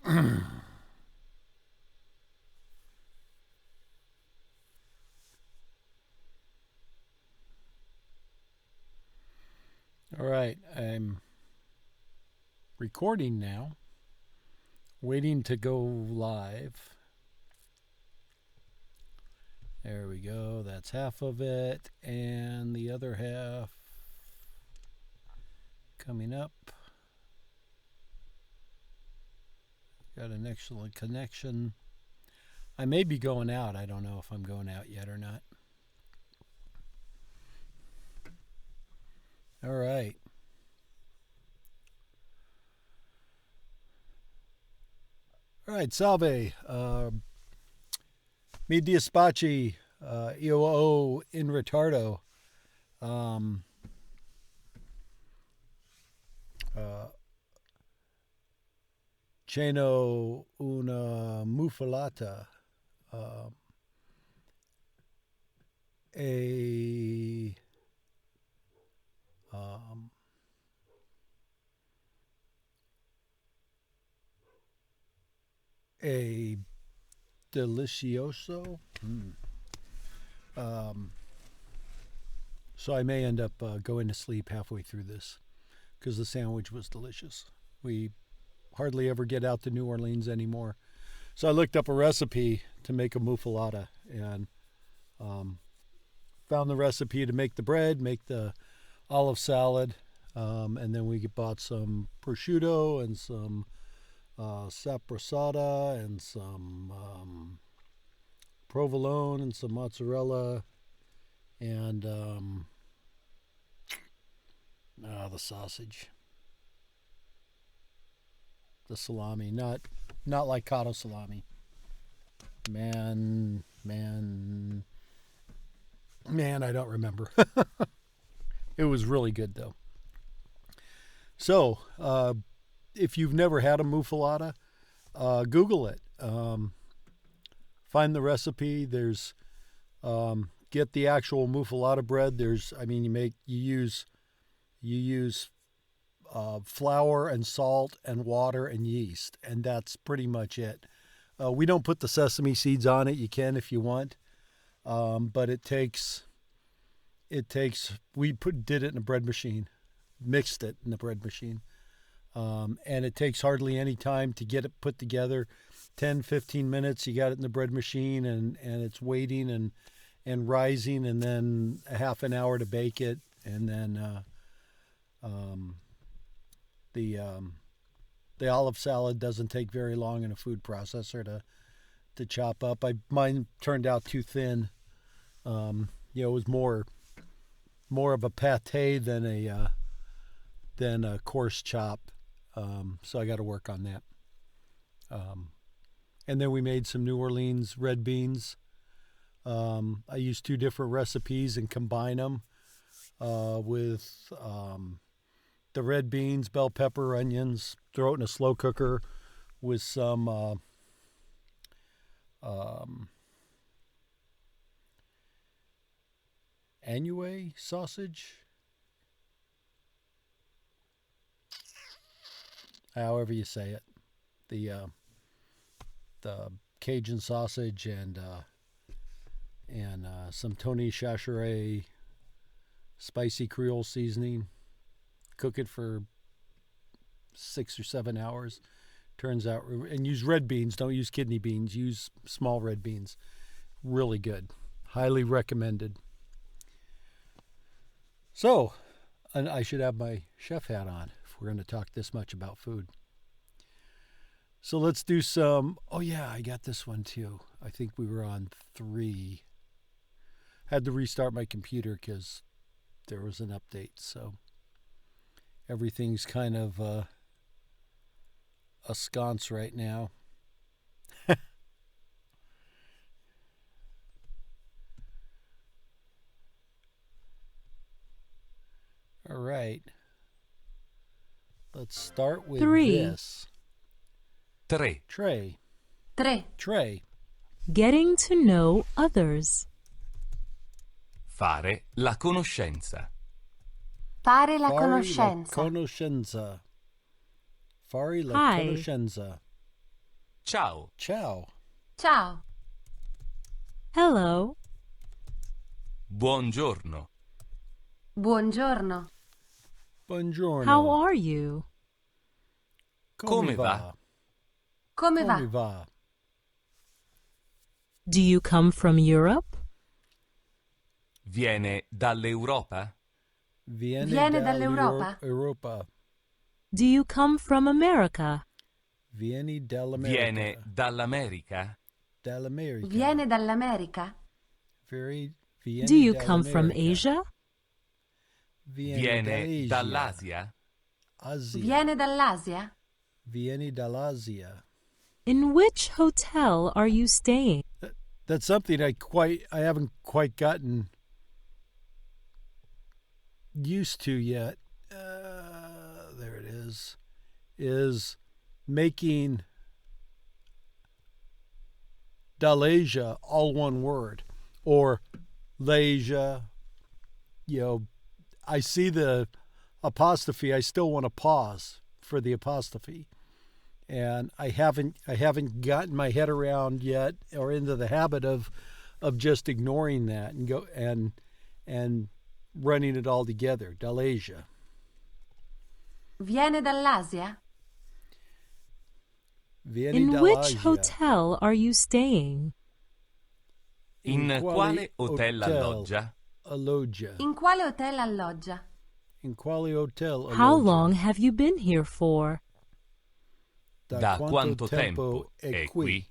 All right, I'm recording now, waiting to go live. There we go, that's half of it, and the other half coming up. Got an excellent connection. I may be going out. I don't know if I'm going out yet or not. All right. All right, salve. Mi dispiace, io in ritardo. Ceno una muffalata. A delicioso. So I may end up going to sleep halfway through this because the sandwich was delicious. We hardly ever get out to New Orleans anymore. So I looked up a recipe to make a muffalata and found the recipe to make the bread, make the olive salad, and then we bought some prosciutto and some sapressata and some provolone and some mozzarella and the sausage, the salami, not like cotto salami. Man, I don't remember. It was really good though. So, if you've never had a muffalata, Google it. Find the recipe. There's get the actual muffalata bread. You use flour and salt and water and yeast, and that's pretty much it. We don't put the sesame seeds on it. You can if you want, but it takes. We did it in a bread machine, mixed it in the bread machine, and it takes hardly any time to get it put together. 10-15 minutes. You got it in the bread machine, and it's waiting and rising, and then a half an hour to bake it, and then the olive salad doesn't take very long in a food processor to chop up. Mine turned out too thin. It was more of a pate than a coarse chop. So I got to work on that. And then we made some New Orleans red beans. I used 2 different recipes and combine them with the red beans, bell pepper, onions. Throw it in a slow cooker with some Anouilh sausage. However you say it. The Cajun sausage and some Tony Chachereau spicy Creole seasoning. Cook it for 6 or 7 hours. Turns out, and use red beans. Don't use kidney beans. Use small red beans. Really good. Highly recommended. So, and I should have my chef hat on if we're going to talk this much about food. So let's do some. Oh yeah, I got this one too. I think we were on 3. Had to restart my computer because there was an update. So everything's kind of a sconce right now. All right. Let's start with 3. this. Tre. Tray. Tray. Getting to know others. Fare la conoscenza. Fare la Fare conoscenza. conoscenza. Fare la Hi. conoscenza. Ciao. Ciao. Ciao. Hello. Buongiorno. Buongiorno. Buongiorno. How are you? Come va? Come va? Come va? Do you come from Europe? Viene dall'Europa? Viene dall'Europa? Europa. Do you come from America? Vieni dall'America. Viene dall'America? Dall'America. Viene dall'America? Vieni Do you come from dall'America. Asia? Viene dall'Asia? Asia. Viene dall'Asia? Vieni dall'Asia. In which hotel are you staying? That's something I haven't quite gotten used to yet. There it is making Dalasia all one word, or Lasia. I see the apostrophe. I still want to pause for the apostrophe, and I haven't gotten my head around yet, or into the habit of just ignoring that and go and running it all together. Dalasia. Viene dall'Asia? Vieni In which dall'Asia. hotel are you staying? In quale hotel alloggia? Alloggia. In quale hotel alloggia? In quale hotel alloggia? How long have you been here for? Da quanto tempo è qui?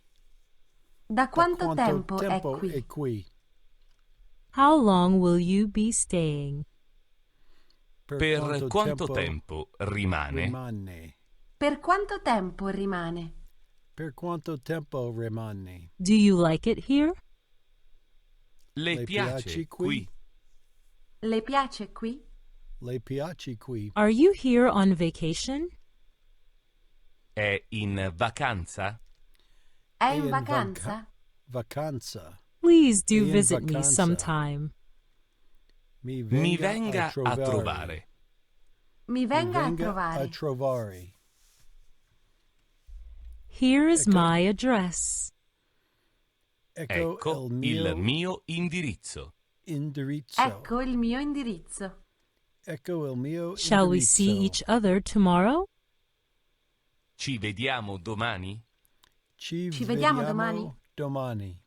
Da quanto tempo è qui? è qui? How long will you be staying? Per quanto tempo rimane? rimane? Per quanto tempo rimane? Per quanto tempo rimane? Do you like it here? Le piace qui? Le piace qui? Le piace qui? Are you here on vacation? È in vacanza? È È in in vacanza? Vacanza. Please do In visit me vacanza. sometime. Mi Mi venga a trovare. Mi venga a a trovare. trovare. Here is Ecco. my address. Ecco il mio indirizzo. indirizzo. Ecco il mio indirizzo. Ecco il mio Shall we indirizzo. see each other tomorrow? Ci vediamo domani? Ci vediamo domani? domani.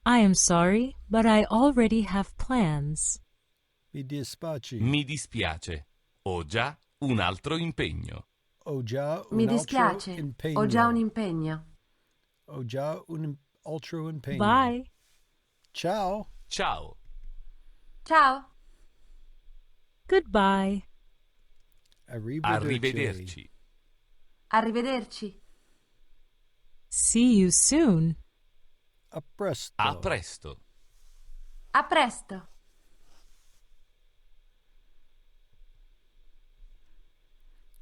I am sorry, but I already have plans. Mi dispiace. Mi dispiace. Ho già un altro impegno. Ho già un Mi altro dispiace. impegno. Ho già un impegno. Ho già un altro impegno. Bye. Ciao. Ciao. Ciao. Goodbye. Arrivederci. Arrivederci. See you soon. A presto. A presto. A presto.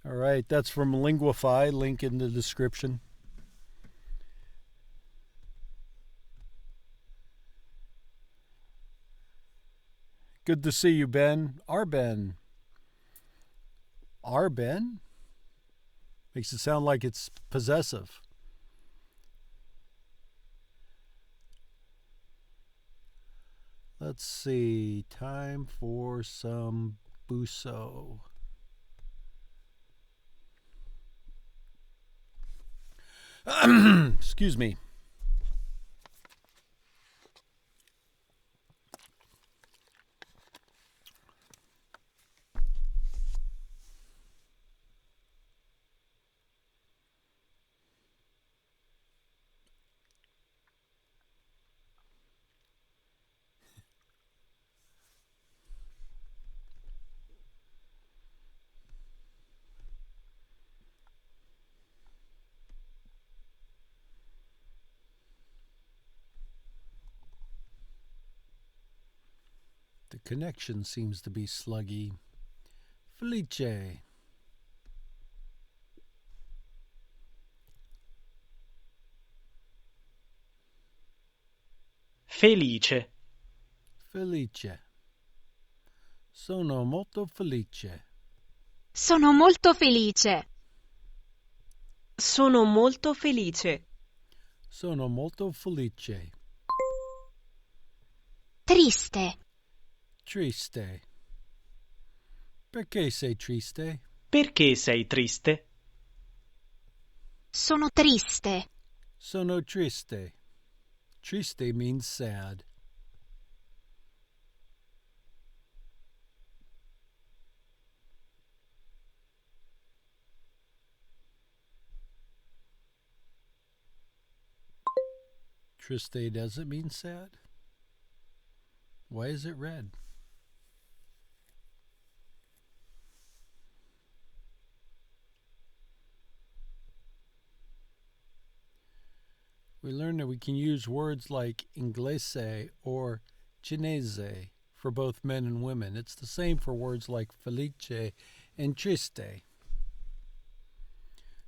All right, that's from Linguify, link in the description. Good to see you, Ben. Our Ben. Our Ben? Makes it sound like it's possessive. Let's see. Time for some buso. Excuse me. The connection seems to be sluggy. Felice. Felice. Felice. Sono molto felice. Sono molto felice. Sono molto felice. Sono molto felice. Triste. Triste. Perché sei triste? Perché sei triste? Sono triste. Sono triste. Triste means sad. Triste doesn't mean sad. Why is it red? We learned that we can use words like inglese or cinese for both men and women. It's the same for words like felice and triste.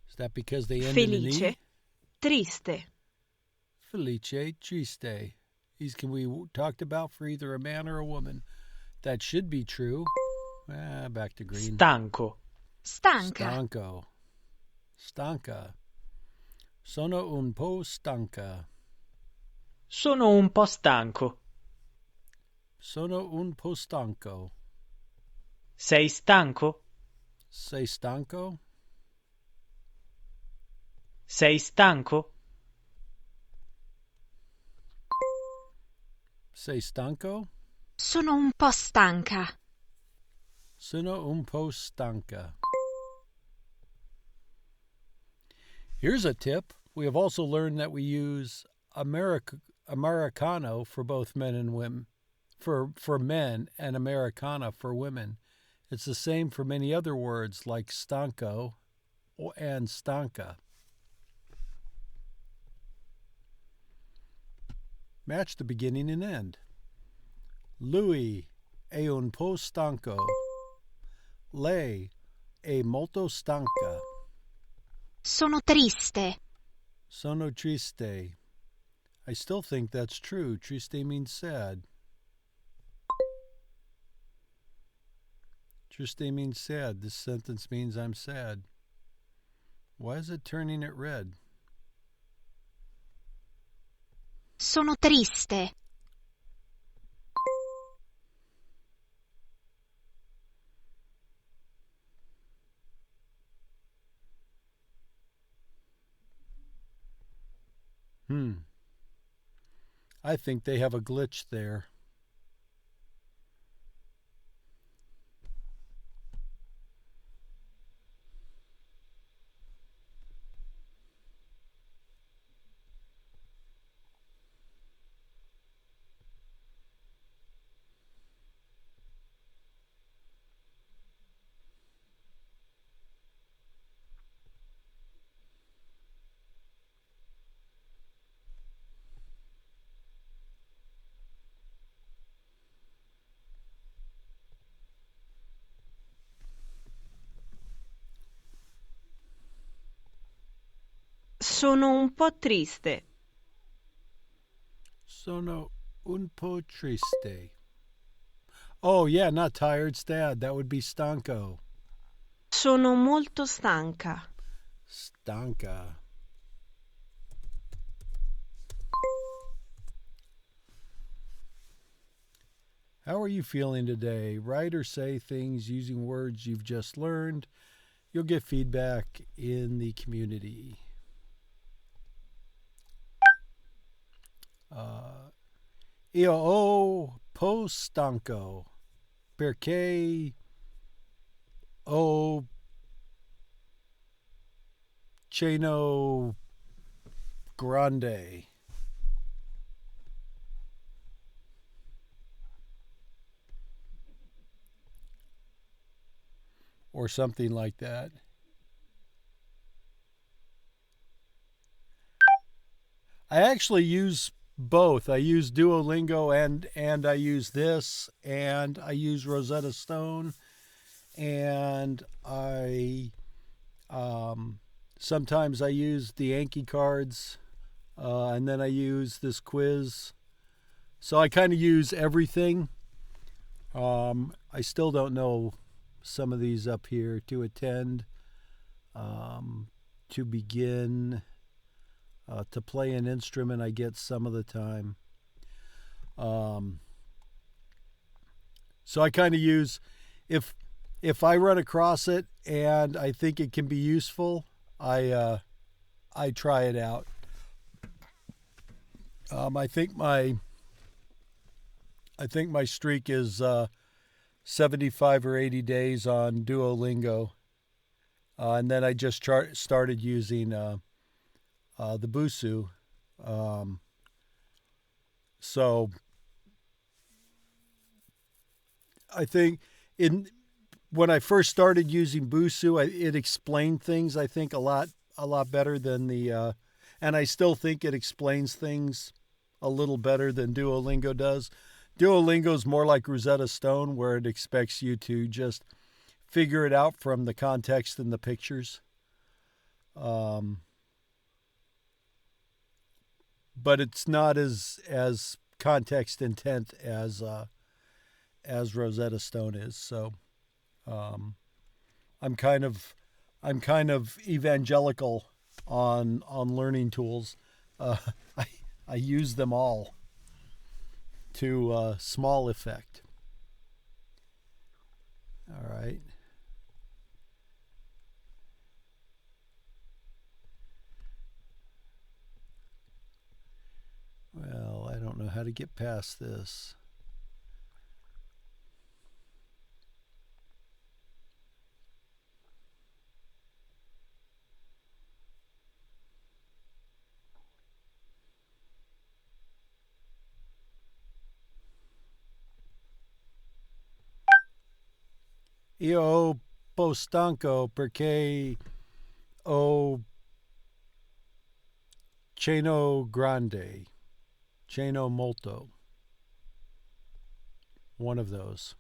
Is that because they end in an Felice. E? Triste. Felice, triste. These can be talked about for either a man or a woman. That should be true. Back to green. Stanco. Stanca. Stanco. Stanca. Sono un po' stanca. Sono un po' stanco. Sono un po' stanco. Sei stanco? Sei stanco? Sei stanco? Sei stanco? Sono un po' stanca. Sono un po' stanca. Here's a tip. We have also learned that we use Americano for both men and women, for men, and Americana for women. It's the same for many other words like stanco and stanca. Match the beginning and end. Lui è un po' stanco. Lei è molto stanca. Sono triste. Sono triste. I still think that's true. Triste means sad. Triste means sad. This sentence means I'm sad. Why is it turning it red? Sono triste. I think they have a glitch there. Sono un po' triste. Sono un po' triste. Oh, yeah, not tired, sad. That would be stanco. Sono molto stanca. Stanca. How are you feeling today? Write or say things using words you've just learned. You'll get feedback in the community. Io ho po' stanco perché ho ceno grande. Or something like that. I actually use both. I use Duolingo and I use this, and I use Rosetta Stone, and I sometimes I use the Yankee cards, and then I use this quiz. So I kind of use everything. I still don't know some of these up here: to attend, to begin, To play an instrument, I get some of the time. So I kind of use, if I run across it and I think it can be useful, I try it out. I think my streak is 75 or 80 days on Duolingo, and then I just started using the Busu. So I think when I first started using Busu, it explained things, I think, a lot better than the, and I still think it explains things a little better than Duolingo does. Duolingo is more like Rosetta Stone, where it expects you to just figure it out from the context and the pictures. But it's not as context intent as Rosetta Stone is. So I'm kind of evangelical on learning tools. I use them all to small effect. All right. Well, I don't know how to get past this. Io po stanco perché ho ceno grande, ceno molto. One of those.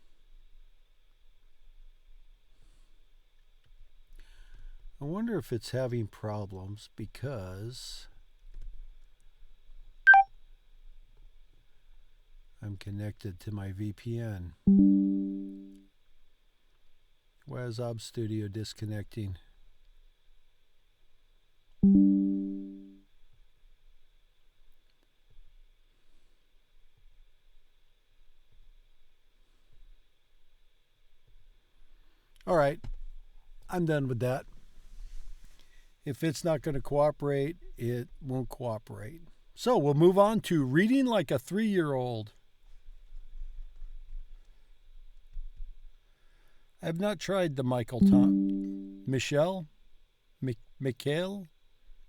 I wonder if it's having problems because I'm connected to my VPN. Why is Ob Studio disconnecting? All right, I'm done with that. If it's not going to cooperate, it won't cooperate. So we'll move on to reading like a 3-year-old. I have not tried the Michael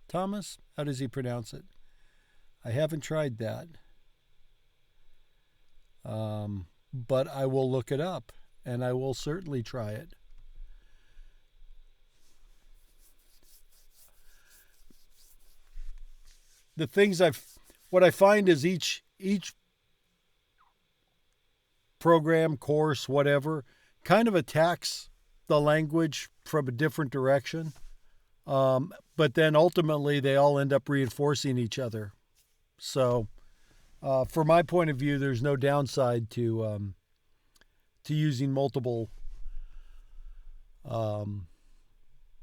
Thomas? How does he pronounce it? I haven't tried that. But I will look it up, and I will certainly try it. The things what I find is each program, course, whatever, kind of attacks the language from a different direction. But then ultimately they all end up reinforcing each other. So from my point of view, there's no downside to using multiple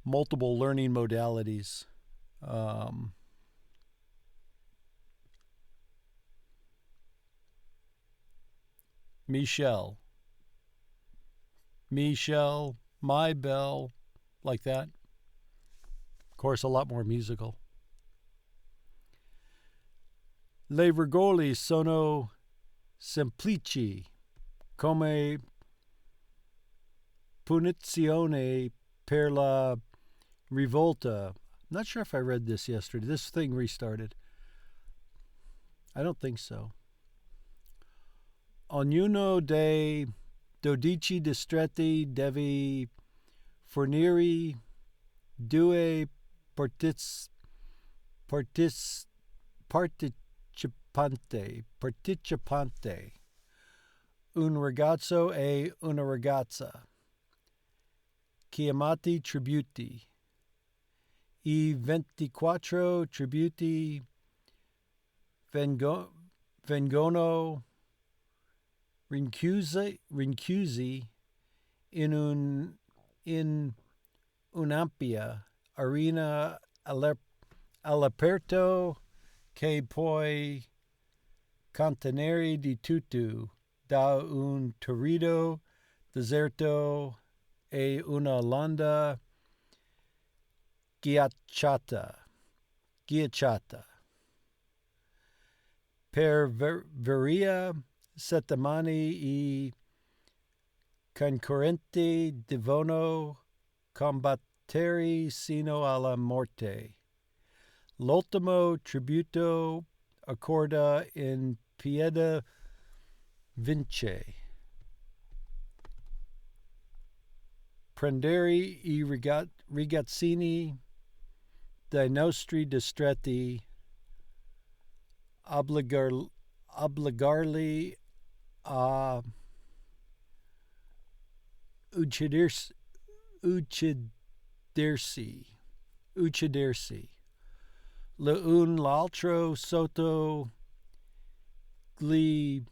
learning modalities. Michelle, my bell, like that. Of course, a lot more musical. Le regole sono semplici, come punizione per la rivolta. Not sure if I read this yesterday. This thing restarted. I don't think so. Ognuno dei 12 distretti deve fornire due partecipanti, un ragazzo e una ragazza, chiamati tributi. I 24 tributi vengono rinchiusi in un'ampia arena all'aperto che poi contenere di tutto da un torrido deserto e una landa ghiacciata. Per varia settimane I concorrenti devono combattere sino alla morte. L'ultimo tributo accorda in piede vince. Prendere I ragazzini dai nostri distretti, obbligarli a uccidersi l'un l'altro sotto gli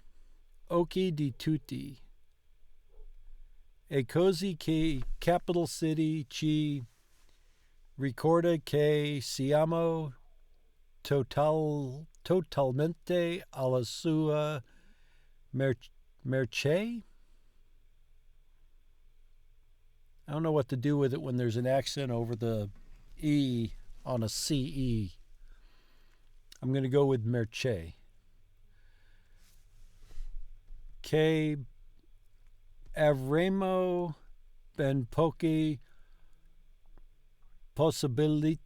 occhi di tutti. E così che Capital City ci ricorda che siamo totalmente alla sua merce. I don't know what to do with it when there's an accent over the E on a CE. I'm going to go with merce. Che avremo ben poche possibilità.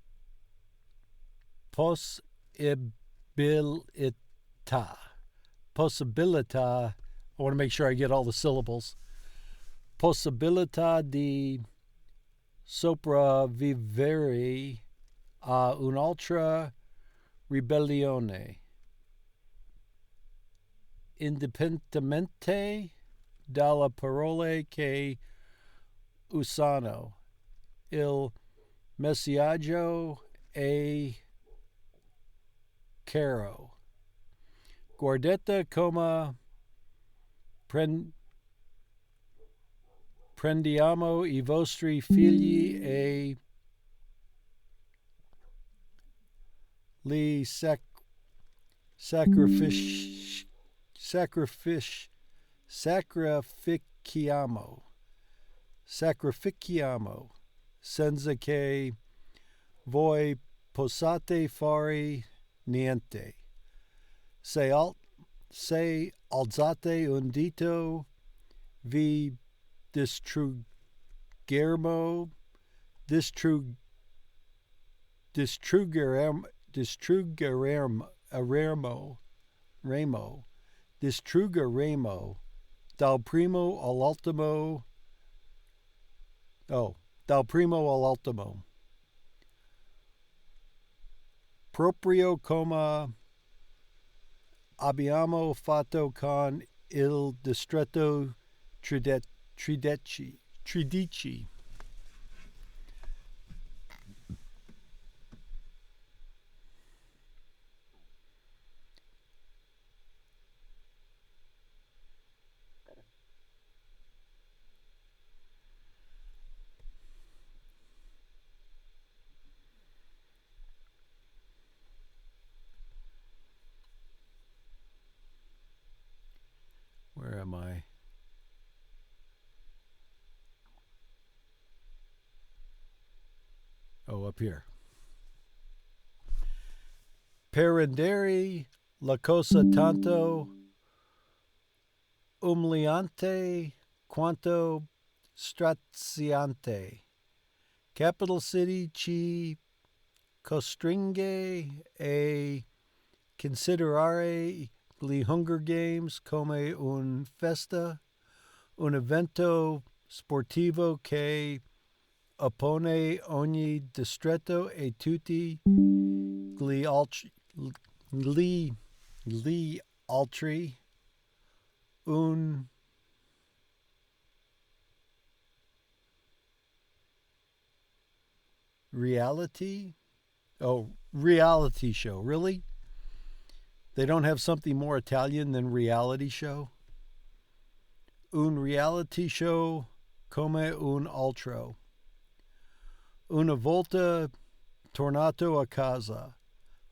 Possibilità. I want to make sure I get all the syllables. Possibilità di sopravvivere a un'altra ribellione. Indipendentemente dalle parole che usano, il messaggio è chiaro. Guardate come prendiamo I vostri figli e li sacrifichiamo senza che voi possiate fare niente. Se alzate un dito, vi distruggeremo, dal primo all'ultimo. Dal primo all'ultimo. Proprio come abbiamo fatto con il distretto Tridici. Where am I? Oh, up here. Perendere la cosa tanto umiliante quanto straziante. Capital City ci costringe a considerare gli Hunger Games come un festa, un evento sportivo che oppone ogni distretto e tutti gli altri, un reality show. Really? They don't have something more Italian than reality show? Un reality show come un altro. Una volta tornato a casa,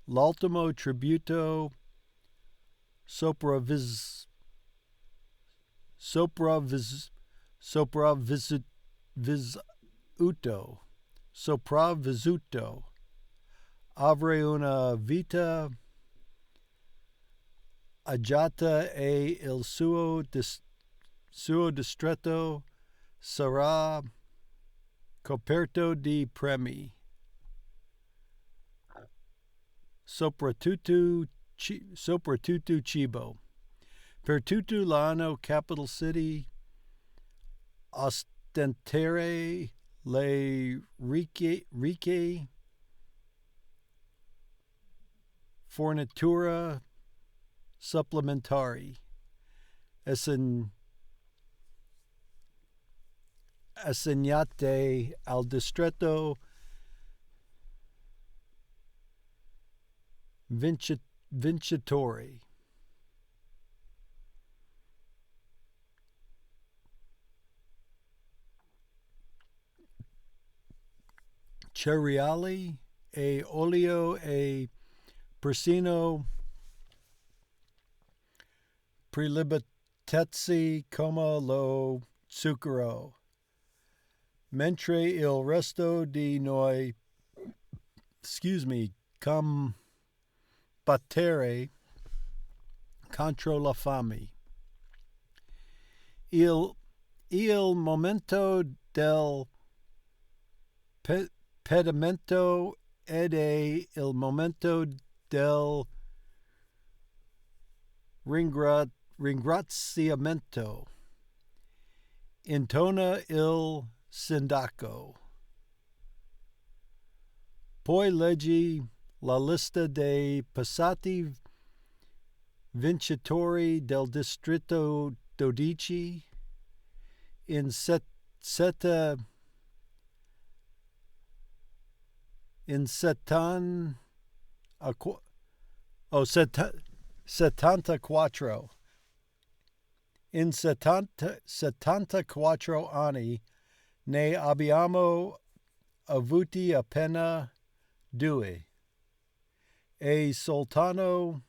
l'ultimo tributo sopravvissuto avrei una vita agiata e il suo distretto sarà coperto di premi. Soprattutto cibo. Per tutto l'anno, capital city, ostentare le ricche fornitura supplementari. Assegnate al distretto vincitori. Cereali e olio e persino prelibatezze come lo zucchero, mentre il resto di noi, combattere contro la fame. Il momento del pedimento ed è il momento del ringraziamento. Intona il sindaco. Poi leggi la lista dei passati vincitori del distretto 12 in settantaquattro. In 74 anni ne abbiamo avuti appena 2 e soltanto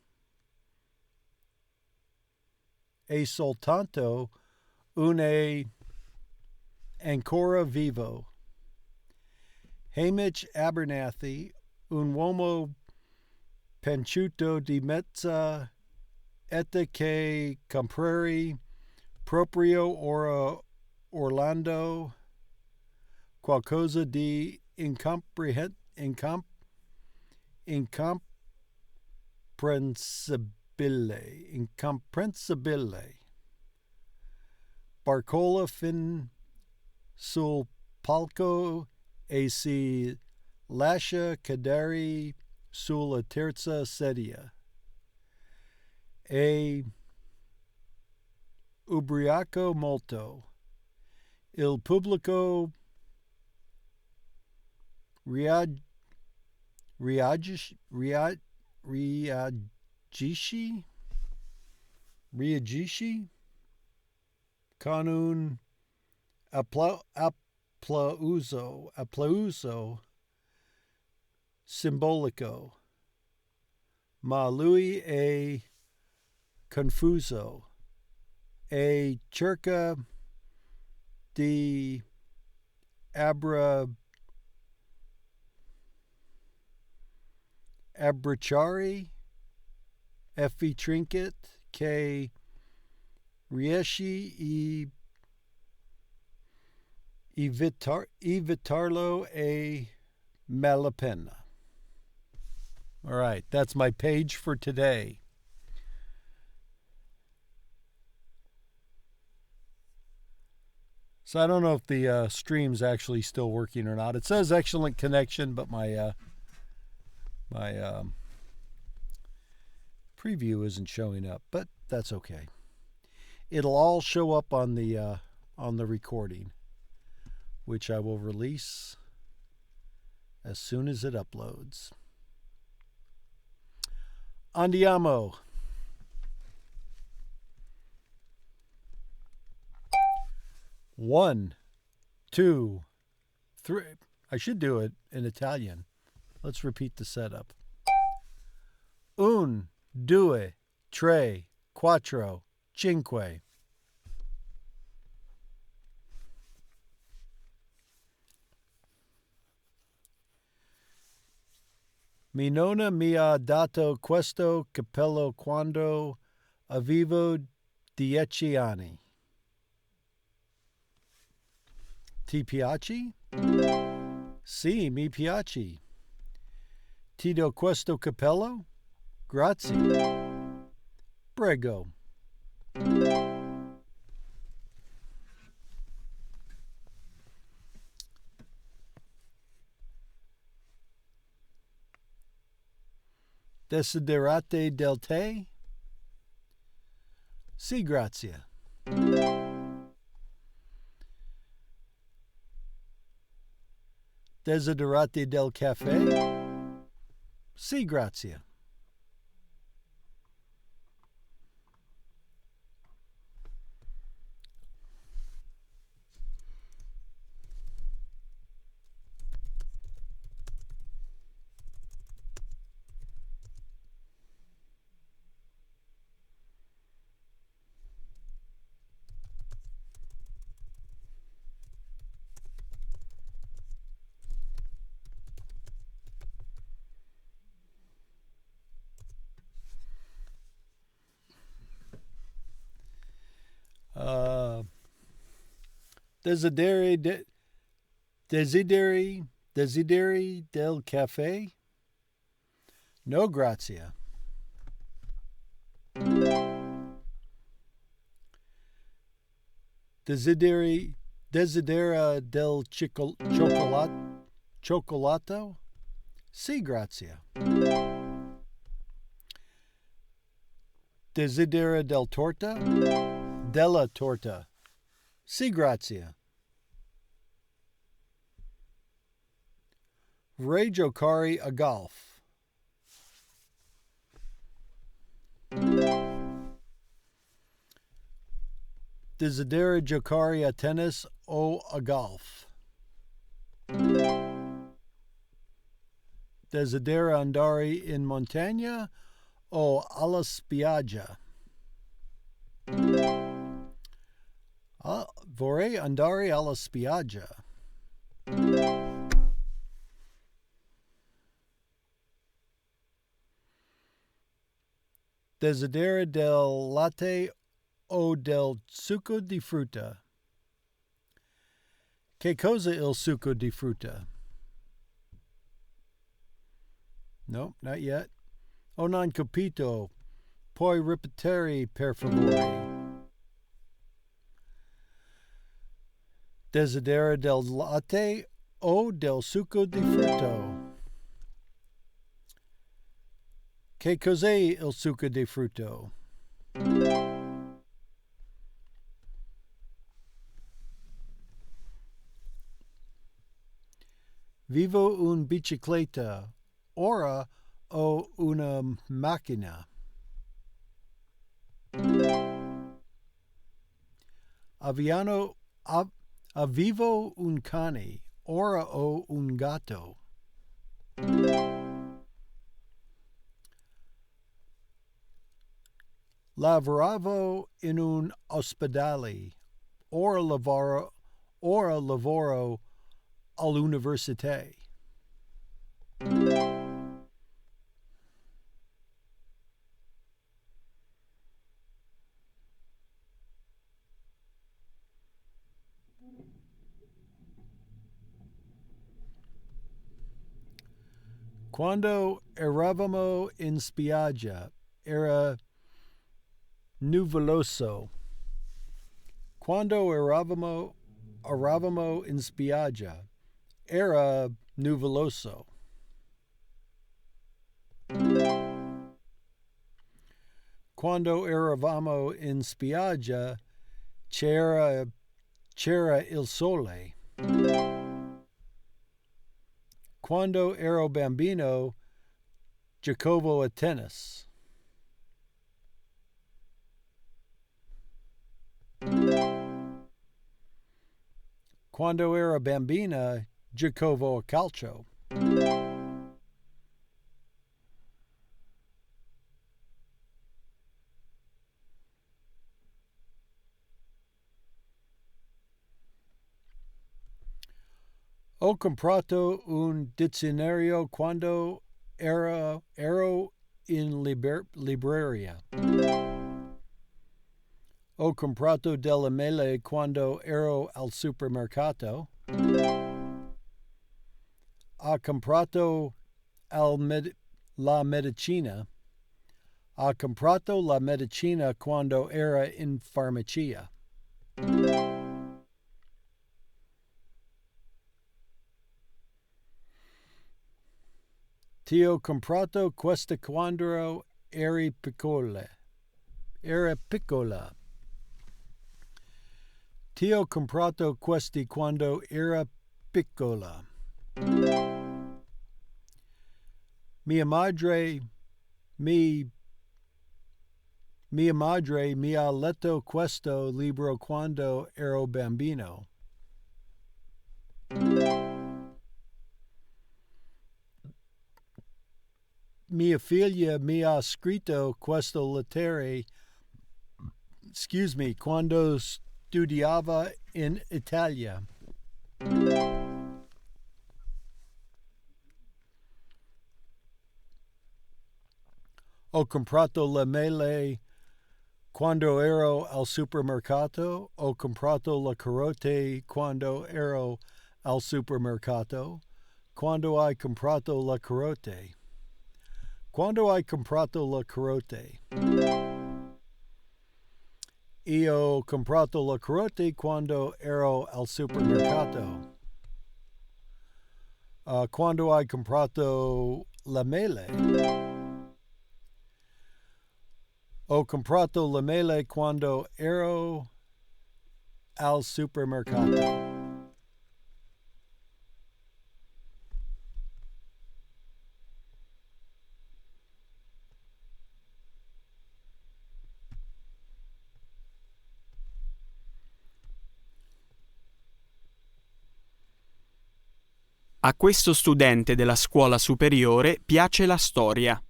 uno è ancora vivo. Hamish Abernathy, un uomo panciuto di mezza età che comprare proprio ora Orlando qualcosa di incomprensibile. Barcola fin sul palco e si lascia cadere sulla terza sedia. E ubriaco molto. Il pubblico reagisce con un applauso simbolico, ma lui è confuso e cerca di abbracciare Effie Trinket che riesce evitarlo e malapena. All right, that's my page for today. So I don't know if the stream's actually still working or not. It says excellent connection, but my preview isn't showing up. But that's okay. It'll all show up on the recording, which I will release as soon as it uploads. Andiamo. 1, 2, 3. I should do it in Italian. Let's repeat the setup. un, due, tre, quattro, cinque. Mi nonna mi ha dato questo cappello quando avevo 10 anni. Ti piace? Sì, mi piace. Ti do questo cappello? Grazie. Prego. Desiderate del tè? Sì, grazie. Desiderate del caffè? Sì, grazie. Desideri del caffè? No, grazie. Desidera del cioccolato? Sì, grazie. Desidera del torta? Della torta. Sì, grazie. Vorrei giocare a golf. Desidera giocare a tennis o a golf? Desidera andare in montagna o alla spiaggia? Vorrei andare alla spiaggia. Desidera del latte o del succo di frutta? Che cosa il succo di frutta? No, not yet. Ho non capito. Puoi ripetere, per favore. Desidera del latte o del succo di frutto? Che cos'è il succo di frutto? Vivo in bicicletta, ora o una macchina. Avevo un cane, ora ho un gatto. Lavoravo in un ospedale, ora lavoro all'università. Quando eravamo in spiaggia era nuvoloso. Quando eravamo in spiaggia era nuvoloso. Quando eravamo in spiaggia c'era il sole. Quando ero bambino giocavo a tennis. Quando ero bambina giocavo a calcio. Ho comprato un dizionario quando ero in libreria. Ho comprato delle mele quando ero al supermercato. Ha comprato la medicina. Ha comprato la medicina quando era in farmacia. Ti ho comprato questa quando eri piccola. Era piccola. Ti ho comprato questi quando era piccola. Mia madre mi ha letto questo libro quando ero bambino. Mia figlia mi ha scritto questo lettere, quando studiava in Italia. Ho comprato le mele quando ero al supermercato. Ho comprato le carote quando ero al supermercato. Quando hai comprato le carote? Quando hai comprato le carote? Io ho comprato le carote quando ero al supermercato. Quando hai comprato le mele? Ho comprato le mele quando ero al supermercato. A questo studente della scuola superiore piace la storia.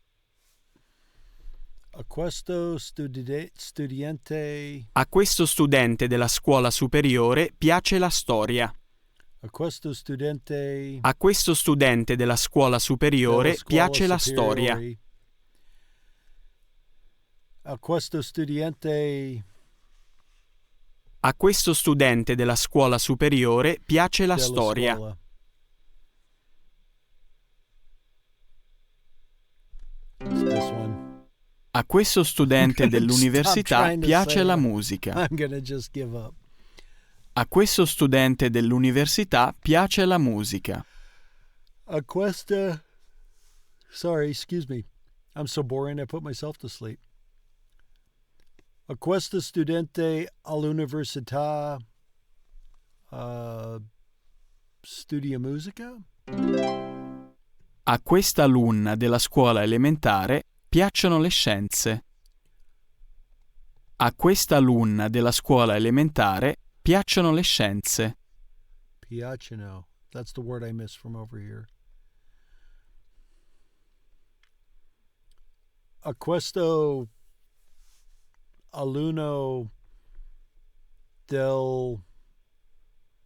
A questo studiante. A questo studente della scuola superiore piace la storia. A questo studente. A questo studente della scuola superiore piace la storia. A questo studente. A questo studente della scuola superiore piace la storia. Scuola. This one. A questo studente dell'università piace la musica. I'm gonna just give up. A questo studente dell'università piace la musica. A questa. Sorry, excuse me. I'm so boring I put myself to sleep. A questo studente all'università studia musica? A questa alunna della scuola elementare piacciono le scienze. A questa alunna della scuola elementare piacciono le scienze. Piacciono. That's the word I missed from over here. A questo alunno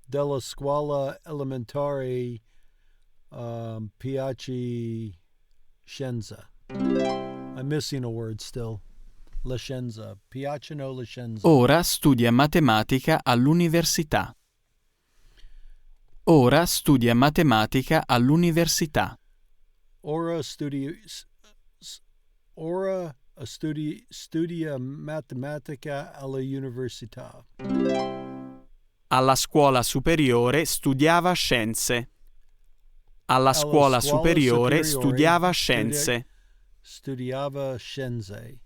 della scuola elementare piace scienza. I'm missing a word still. La scienza. Piacciono le scienze. Ora studia matematica all'università. Ora studia matematica all'università. Ora studia matematica all'università. Alla scuola superiore studiava scienze. Alla scuola superiore studiava scienze. Studiava scienze.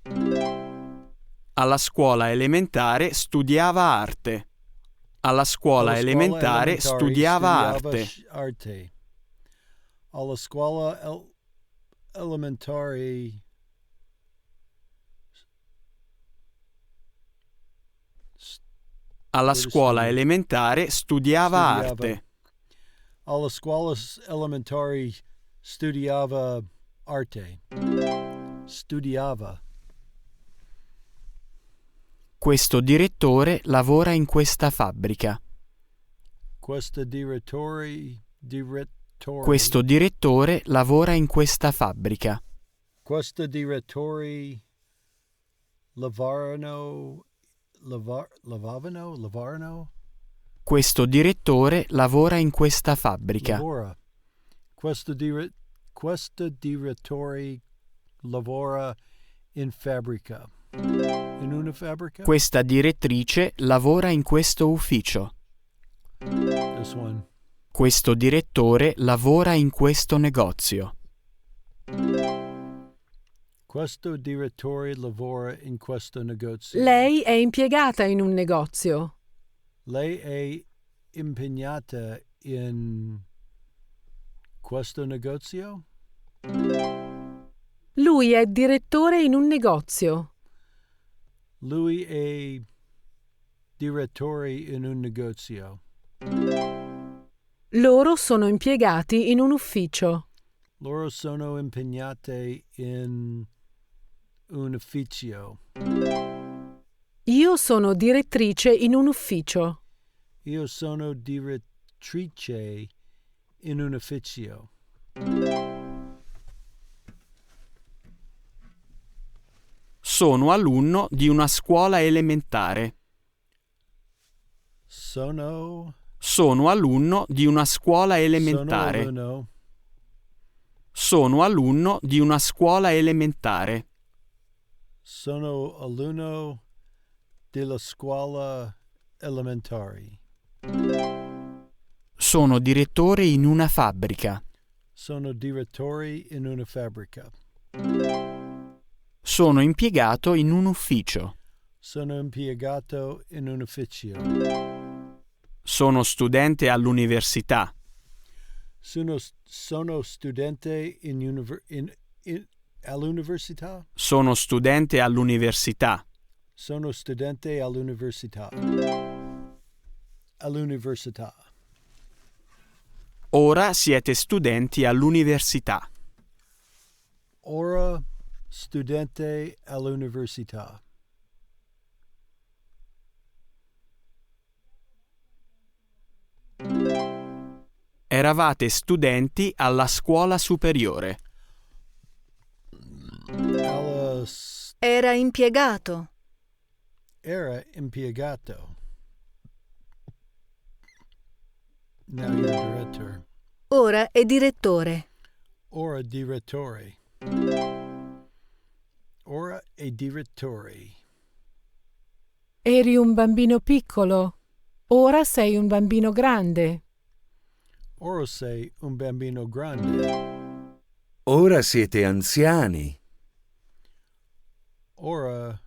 Alla scuola elementare studiava arte. Alla scuola elementare studiava arte. Alla scuola elementare Alla scuola elementare studiava arte. Alla scuola elementare studiava arte. Studiava. Questo direttore lavora in questa fabbrica. Questo direttore direttore. Questo direttore lavora in questa fabbrica. Questo direttore lavorano. Questo direttore lavora in questa fabbrica. Lavora. Questo direttore lavora in fabbrica. In una fabbrica? Questa direttrice lavora in questo ufficio. This one. Questo direttore lavora in questo negozio. Questo direttore lavora in questo negozio. Lei è impiegata in un negozio. Lei è impegnata in questo negozio? Lui è direttore in un negozio. Lui è direttore in un negozio. Loro sono impiegati in un ufficio. Loro sono impegnate in un ufficio. Io sono direttrice in un ufficio. Io sono direttrice in un ufficio. Sono alunno di una scuola elementare. Sono alunno di una scuola elementare. Sono alunno di una scuola elementare. Sono alunno della scuola elementare. Sono direttore in una fabbrica. Sono direttore in una fabbrica. Sono impiegato in un ufficio. Sono impiegato in un ufficio. Sono studente all'università. Sono studente all'università. Sono studente all'università. Sono studente all'università. All'università. Ora siete studenti all'università. Ora studente all'università. Eravate studenti alla scuola superiore. Era impiegato. Era impiegato. Now you're director. Ora è direttore. Ora direttore. Ora è direttore. Eri un bambino piccolo. Ora sei un bambino grande. Ora sei un bambino grande. Ora siete anziani. Ora...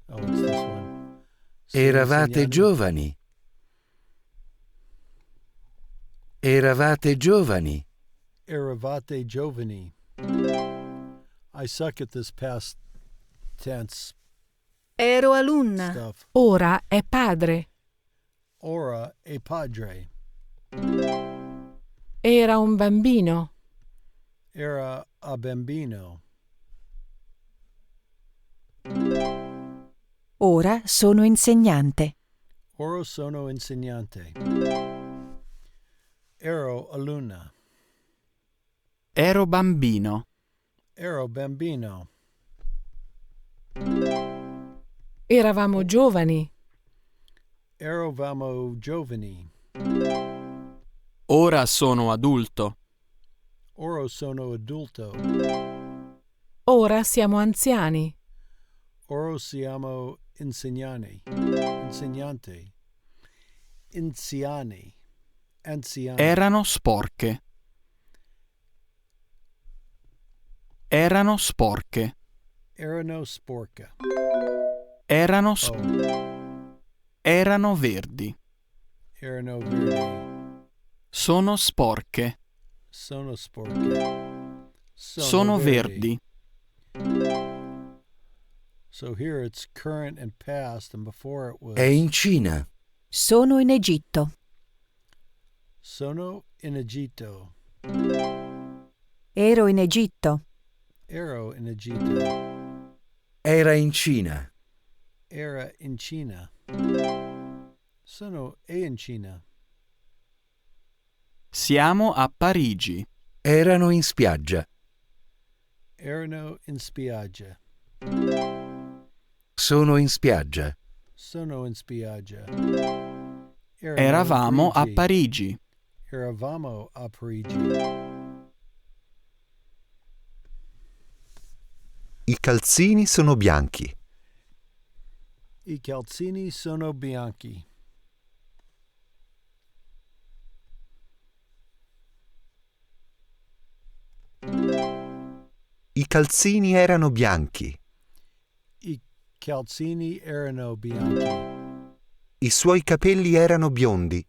Oh, it's this one. Eravate anziani. giovani. Eravate giovani. Eravate giovani. I suck at this past tense Ero alunna. stuff. Ora è padre. Ora è padre. Era un bambino. Era a bambino. Ora sono insegnante. Ora sono insegnante. Ero alunna. Ero bambino. Ero bambino. Eravamo giovani. Eravamo giovani. Ora sono adulto. Ora sono adulto. Ora siamo anziani. Ora siamo insegnanti. Insegnante. Anziani. Anziani. Erano sporche. Erano sporche. Erano sporca. Erano Oh, verdi. erano verdi. Sono sporche. Sono sporche. Sono verdi. So here it's current and past, and before it was È in Cina. Sono in Egitto. sono in Egitto. Ero in Egitto. Ero in Egitto. Era in Cina. Era in Cina. Sono in Cina. Siamo a Parigi. Erano in spiaggia. Erano in spiaggia. Sono in spiaggia. Sono in spiaggia. Eravamo a Parigi. Eravamo a Parigi. I calzini sono bianchi. I calzini sono bianchi. I calzini erano bianchi. I calzini erano bianchi. I suoi capelli erano biondi.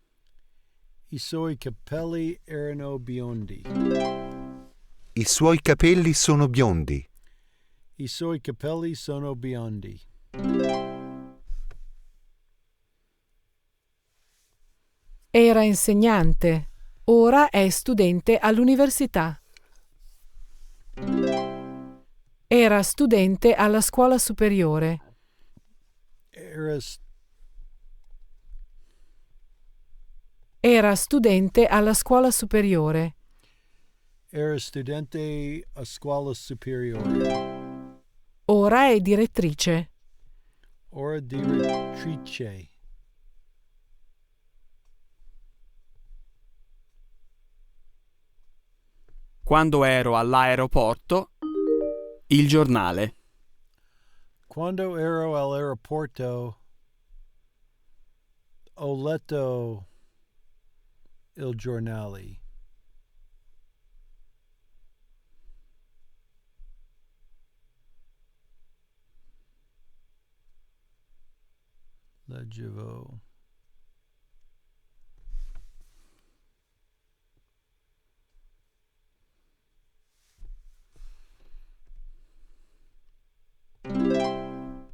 I suoi capelli erano biondi. I suoi capelli sono biondi. I suoi capelli sono biondi. Era insegnante. Ora è studente all'università. Era studente alla scuola superiore. Era studente alla scuola superiore. Era studente a scuola superiore. Ora è direttrice. Ora direttrice. Quando ero all'aeroporto, il giornale. Quando ero all'aeroporto, ho letto il giornale. Leggevo.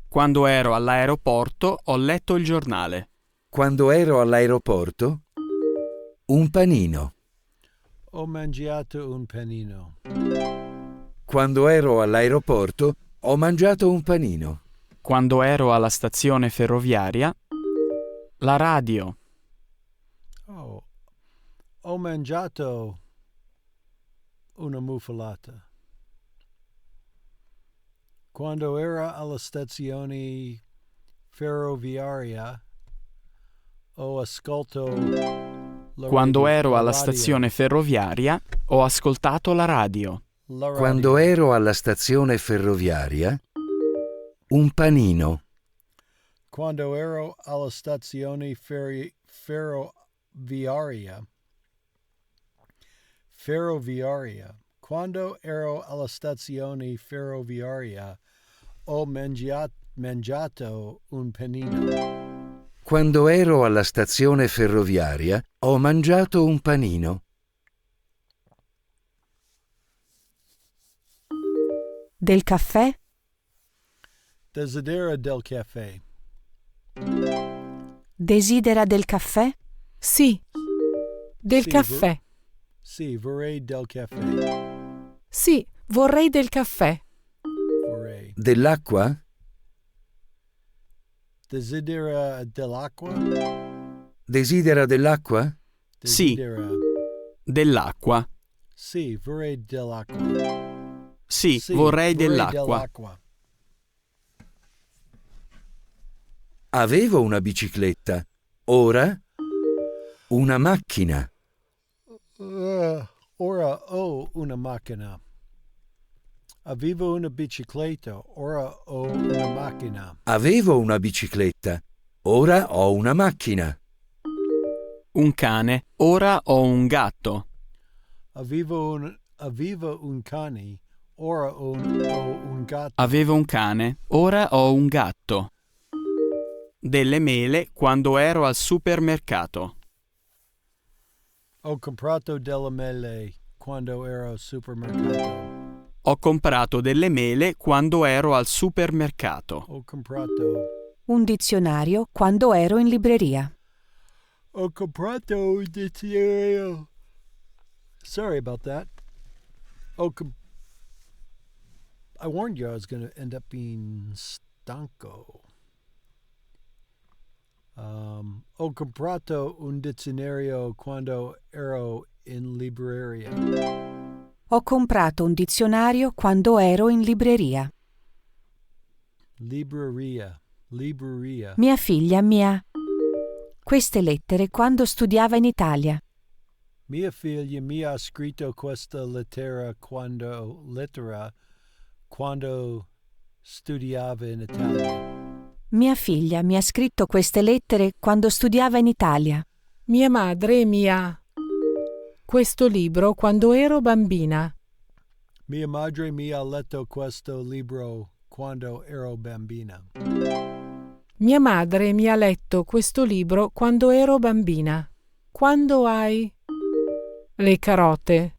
Quando ero all'aeroporto ho letto il giornale. Quando ero all'aeroporto, un panino. Ho mangiato un panino. Quando ero all'aeroporto, ho mangiato un panino. Quando ero alla stazione ferroviaria, la radio. Oh, ho mangiato una muffalata. Quando ero alla stazione ferroviaria, ho ascoltato la Quando radio. ero alla stazione ferroviaria, ho ascoltato la radio. Quando ero alla stazione ferroviaria, un panino. Quando ero alla stazione ferroviaria. Quando ero alla stazione ferroviaria, ho mangiato un panino. Quando ero alla stazione ferroviaria, ho mangiato un panino. Del caffè? Desidera del caffè. Desidera del caffè? Sì. Del Sì, caffè. Sì, vorrei del caffè. Sì, vorrei del caffè. Vorrei. Dell'acqua? Desidera dell'acqua? Desidera dell'acqua? Sì, Desidera. dell'acqua. Sì, vorrei dell'acqua. Sì, Sì, vorrei dell'acqua. Avevo una bicicletta. Ora? Una macchina. Ora ho una macchina. Avevo una bicicletta, ora ho una macchina. Avevo una bicicletta. Ora ho una macchina. Un cane, ora ho un gatto. Avevo un cane, ora ho un gatto. Avevo un cane, ora ho un gatto. Delle mele quando ero al supermercato. Ho comprato delle mele quando ero al supermercato. Ho comprato delle mele quando ero al supermercato. Ho comprato. Un dizionario quando ero in libreria. Ho comprato un dizionario. Sorry about that. I warned you I was going to end up being stanco. Ho comprato un dizionario quando ero in libreria. Ho comprato un dizionario quando ero in libreria. Libreria. Libreria. Mia figlia mi ha queste lettere quando studiava in Italia. Mia figlia mi ha scritto questa lettera quando studiava in Italia. Mia figlia mi ha scritto queste lettere quando studiava in Italia. Mia madre mi ha questo libro quando ero bambina. Mia madre mi ha letto questo libro quando ero bambina. Mia madre mi ha letto questo libro quando ero bambina. Quando hai le carote?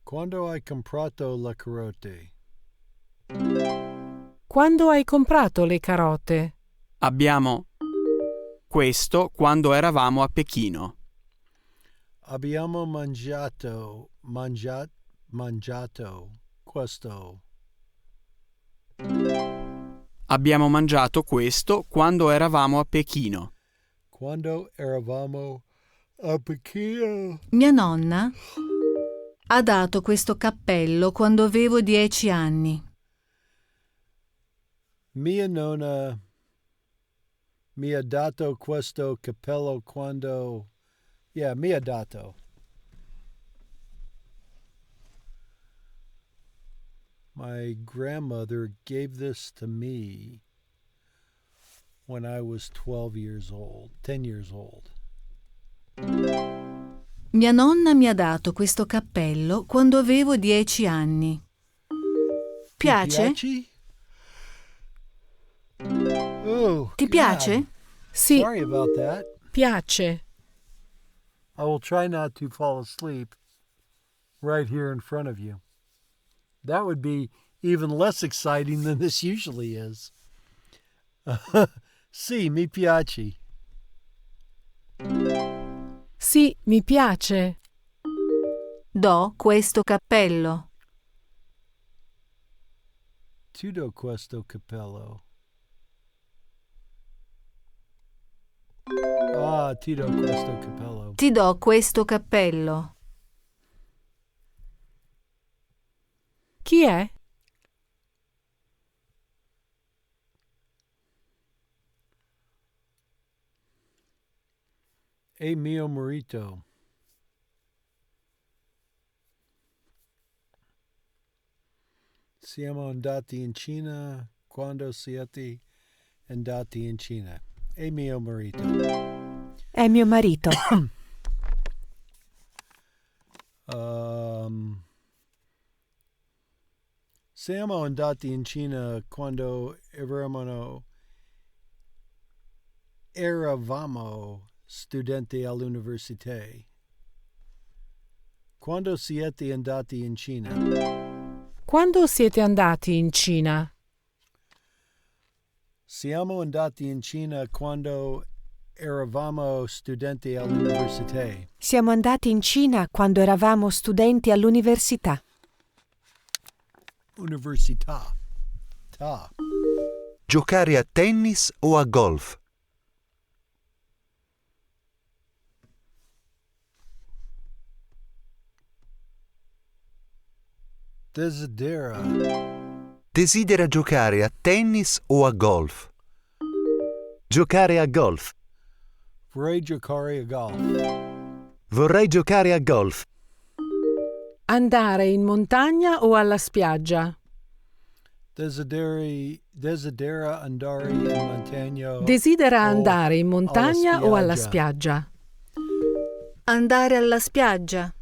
Quando hai comprato le carote? Quando hai comprato le carote? Abbiamo questo quando eravamo a Pechino. Abbiamo mangiato questo. Abbiamo mangiato questo quando eravamo a Pechino. Quando eravamo a Pechino. Mia nonna ha dato questo cappello quando avevo 10 anni. Mia nonna mi ha dato questo cappello quando... Yeah, mi ha dato. My grandmother gave this to me when I was 10 years old. Mia nonna mi ha dato questo cappello quando avevo 10 anni. Piace? Oh, Ti God. piace? Sì, Sorry about that. piace. I will try not to fall asleep right here in front of you. That would be even less exciting than this usually is. Sì, mi piace. Sì, mi piace. Do questo cappello. Ti do questo cappello. Ah, ti do questo cappello. Ti do questo cappello. Chi è? È mio marito. Siamo andati in Cina quando siete andati in Cina. È mio marito. È mio marito. Siamo andati in Cina quando eravamo studenti all'università. Quando siete andati in Cina? Quando siete andati in Cina? Siamo andati in Cina quando eravamo studenti all'università. Siamo andati in Cina quando eravamo studenti all'università. Università. Ta. Giocare a tennis o a golf? Desidera. Desidera giocare a tennis o a golf? Giocare a golf. Vorrei giocare a golf. Vorrei giocare a golf. Andare in montagna o alla spiaggia? Desidera andare in montagna. Desidera o andare in montagna alla o alla spiaggia? spiaggia? Andare alla spiaggia.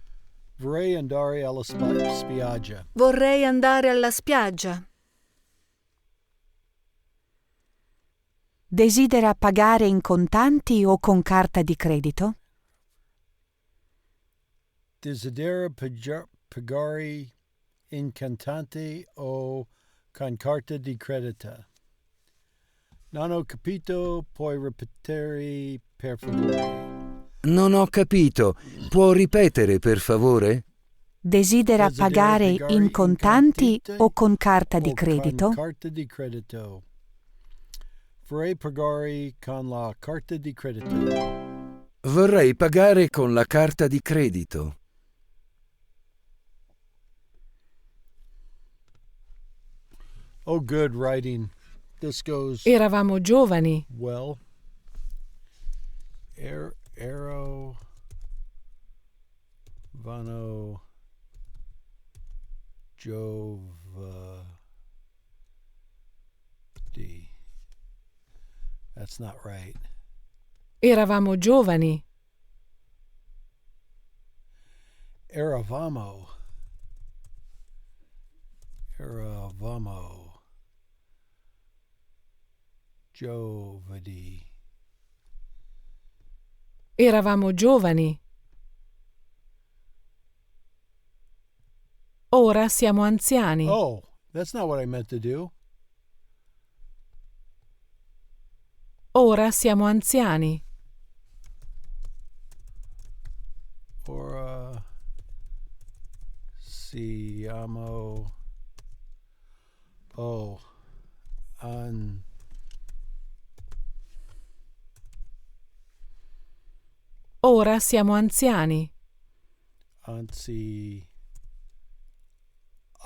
Vorrei andare alla spiaggia. Vorrei andare alla spiaggia. Desidera pagare in contanti o con carta di credito? Desidera pagare in contanti o con carta di credito? Non ho capito, puoi ripetere per favore? Non ho capito. Può ripetere, per favore? Desidera pagare in contanti o con carta di credito? Carta di credito. Vorrei pagare con la carta di credito. Vorrei pagare con la carta di credito. Oh, good writing. This goes Eravamo giovani. well. Arrow. Vano. Jova. D. That's not right. Eravamo giovani. Eravamo. Eravamo. Giovadi. Eravamo giovani. Ora siamo anziani. Oh, that's not what I meant to do. Ora siamo anziani. Ora siamo. Oh, Ora siamo anziani. anzi.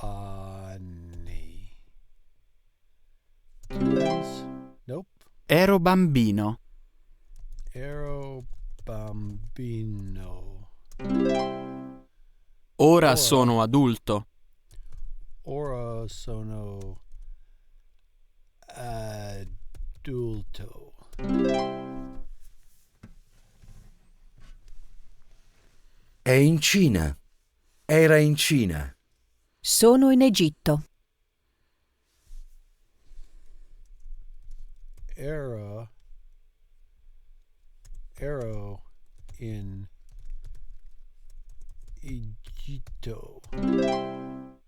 Anni. Nope. Ero bambino. Ero bambino. Ora sono adulto. Ora sono adulto. È in Cina. Era in Cina. Sono in Egitto. Ero in Egitto.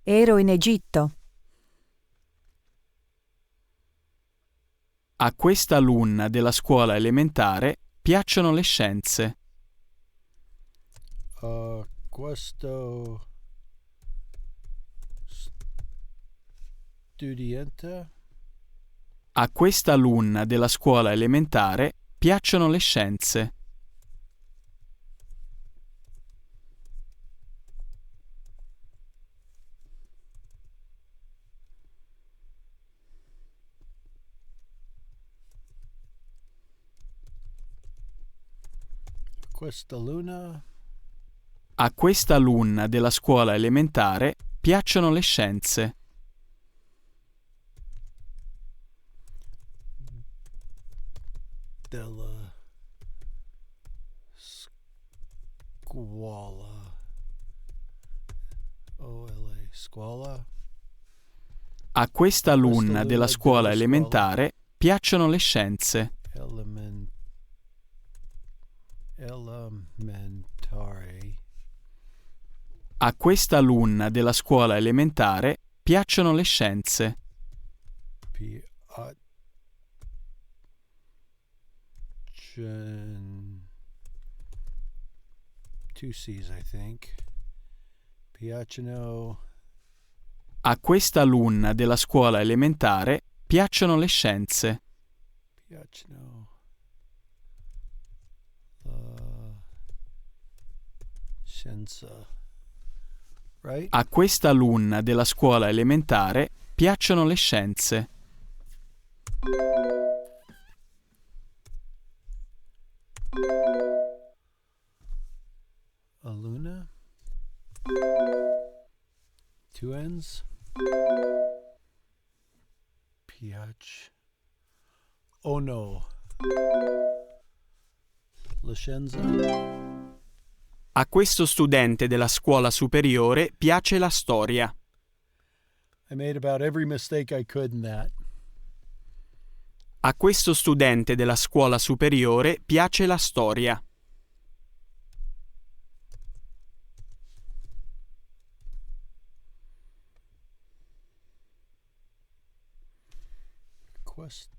Ero in Egitto. A questa alunna della scuola elementare piacciono le scienze. Questo studente. A questa alunna della scuola elementare piacciono le scienze. Questa luna. A questa alunna della scuola elementare piacciono le scienze. Della scuola. O-L-A. Scuola. A questa alunna della scuola elementare piacciono le scienze. Elementare. A questa alunna della scuola elementare piacciono le scienze. Two C's, I think. Piacciono. A questa alunna della scuola elementare piacciono le scienze. Piacciono. Scienza. Right? A questa alunna della scuola elementare piacciono le scienze. Aluna. Two N's. Piac. Oh no. La scienza. A questo studente della scuola superiore piace la storia. I made about every mistake I could in that. A questo studente della scuola superiore piace la storia.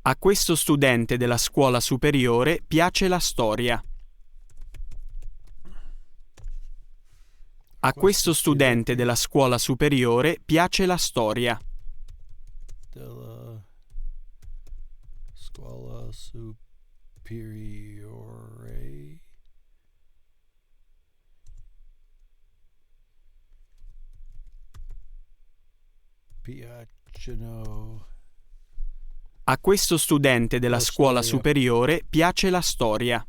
A questo studente della scuola superiore piace la storia. A questo studente della scuola superiore piace la storia. Della scuola superiore piacciono. A questo studente della La scuola storia. superiore piace la storia.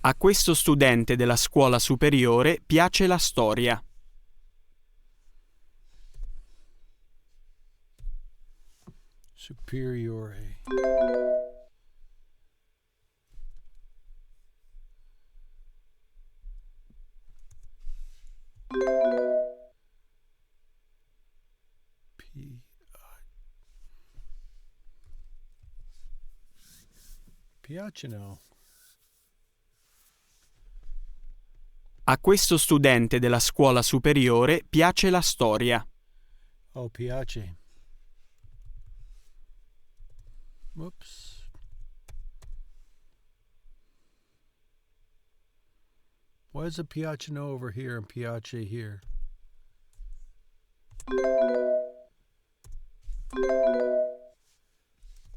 A questo studente della scuola superiore piace la storia. Superiore. Pi- Piacciono. A questo studente della scuola superiore piace la storia. Oh, piace. Whoops. Why is it piacciono over here and piace here?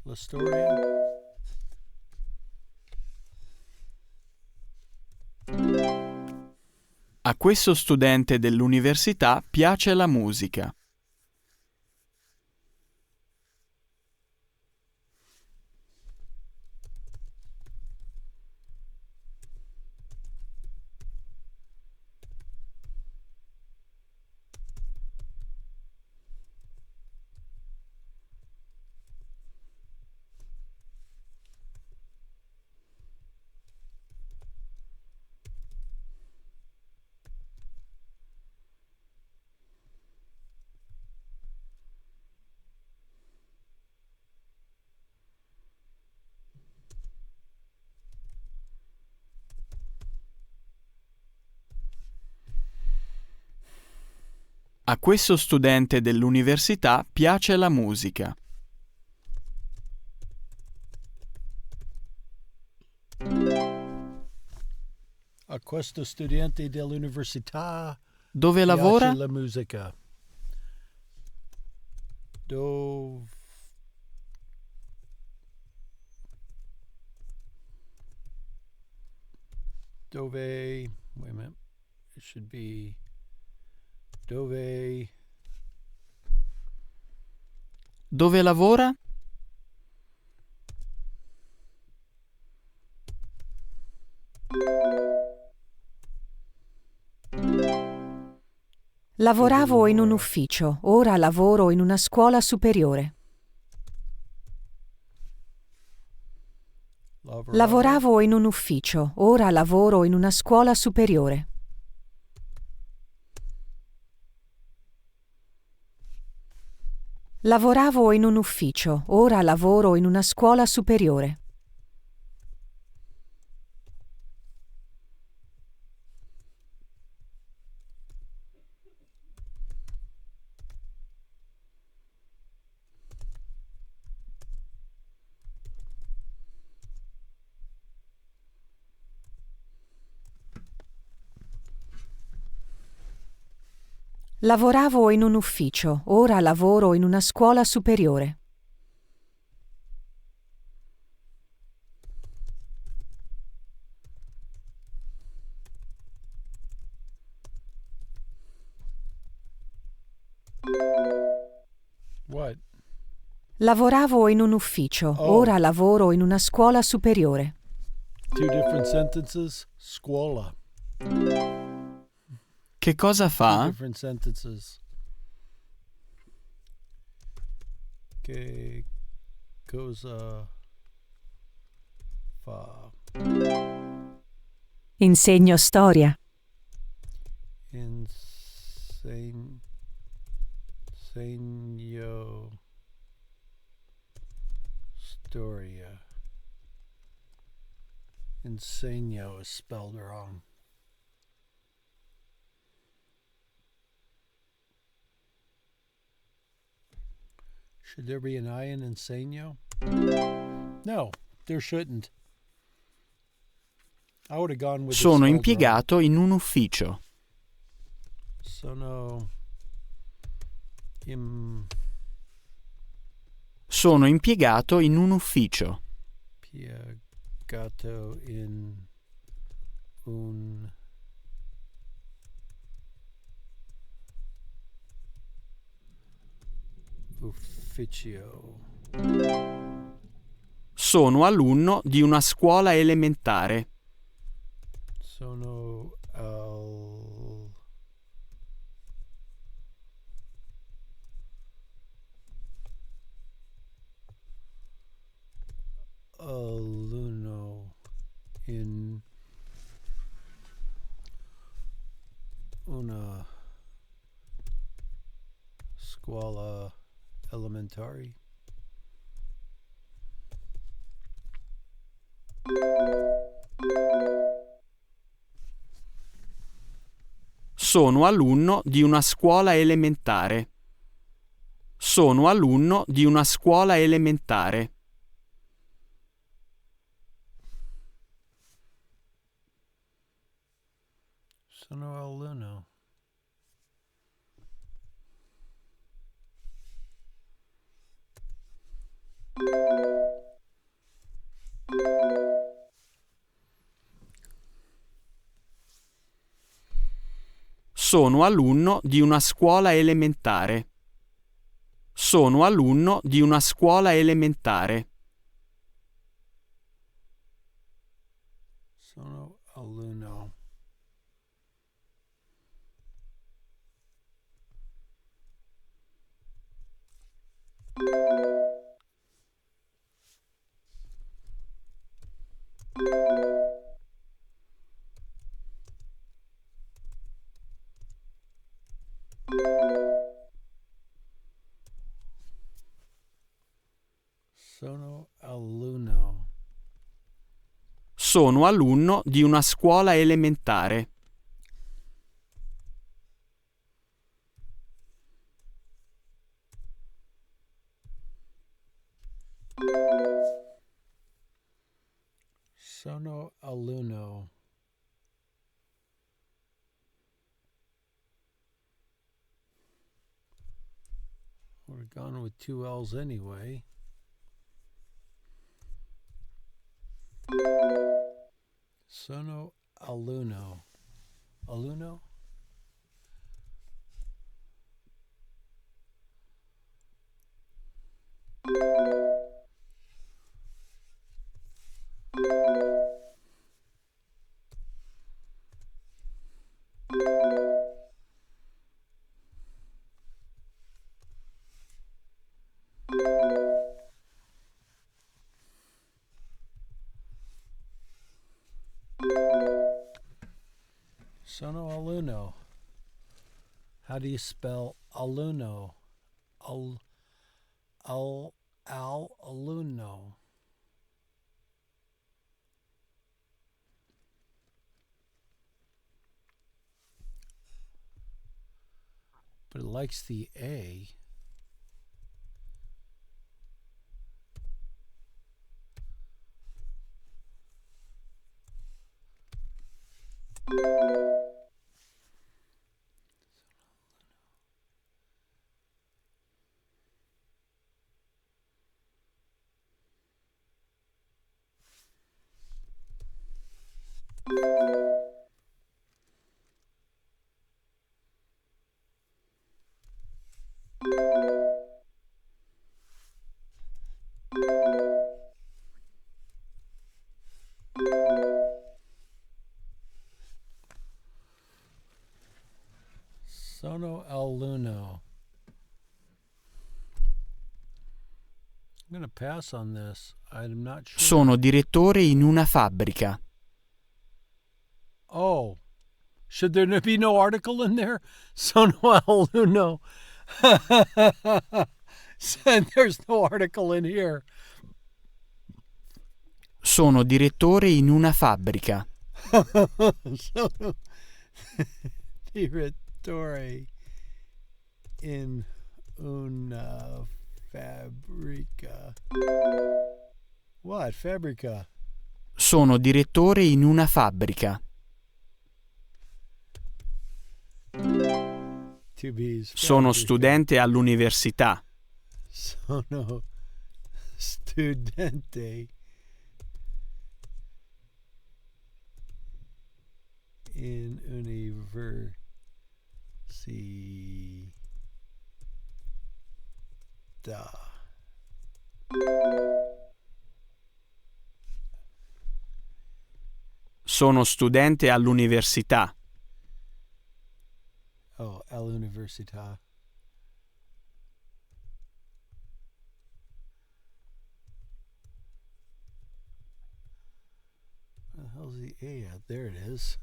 La storia. A questo studente dell'università piace la musica. A questo studente dell'università piace la musica. A questo studente dell'università Dove piace lavora? la musica. Dove, wait a minute, it should be dove, Dove lavora? Lavoravo in un ufficio, ora lavoro in una scuola superiore. Lavoravo in un ufficio, ora lavoro in una scuola superiore. Lavoravo in un ufficio, ora lavoro in una scuola superiore. Lavoravo in un ufficio, ora lavoro in una scuola superiore. what? Lavoravo in un ufficio, ora lavoro in una scuola superiore. Two different sentences. Scuola. Che cosa Two fa? different sentences. Che cosa fa? Insegno storia. Segno storia. Insegno is spelled wrong. Should there be an I in insegno? No, there shouldn't. I would have gone with it Sono spelled impiegato in un ufficio. wrong. Sono impiegato in un ufficio. Piegato in un ufficio. Sono alunno di una scuola elementare. Sono alunno in una scuola elementare. Sono alunno di una scuola elementare. Sono alunno di una scuola elementare. Sono alunno. Sono alunno di una scuola elementare. Sono alunno di una scuola elementare. Sono alunno. Sono alunno. Sono alunno di una scuola elementare. Sono alunno. Would have gone with two L's anyway. Sono alunno. Alunno? Sono alunno. How do you spell alunno? Alunno. But it likes the A. Sono alunno. I'm going to pass on this. I'm not sure. Sono direttore in una fabbrica. Oh, should there be no article in there? Sono alunno. There's no article in here. Sono direttore in una fabbrica. Sono direttore in una Fabbrica. What? Fabbrica. Sono direttore in una fabbrica. Two B's. Sono Fabbrica. studente all'università. Sono studente in università. Sono studente all'università. Oh, all'università. Where the hell's the A at? There it is.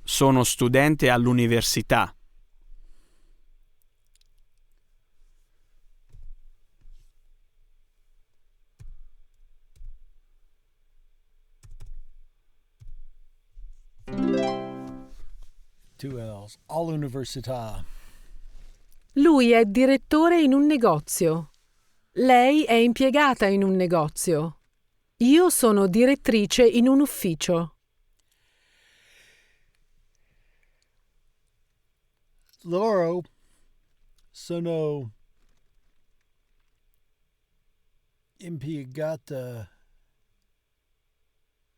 Sono studente all'università. Two L's. All'università. Lui è direttore in un negozio. Lei è impiegata in un negozio. Io sono direttrice in un ufficio. Loro sono impiegate in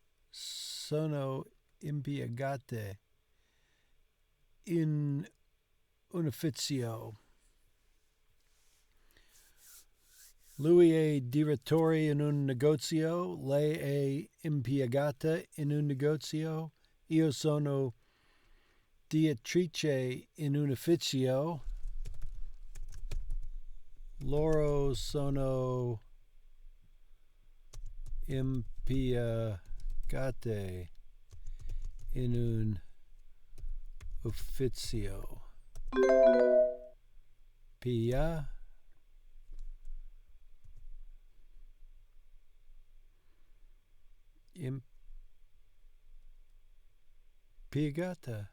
un ufficio. Lui è direttore in un negozio, lei è impiegata in un negozio, io sono direttrice in un ufficio, loro sono impiegate in un ufficio. Pia impiegata.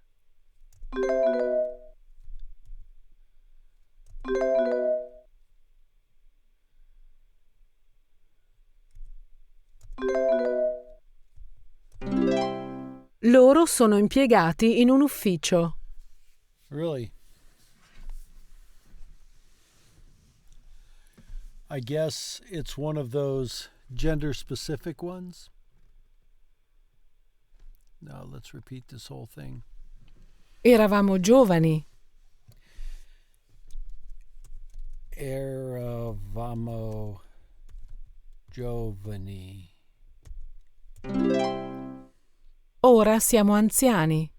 Loro sono impiegati in un ufficio. Really? I guess it's one of those gender-specific ones. Now let's repeat this whole thing. Eravamo giovani. Eravamo giovani. Ora siamo anziani.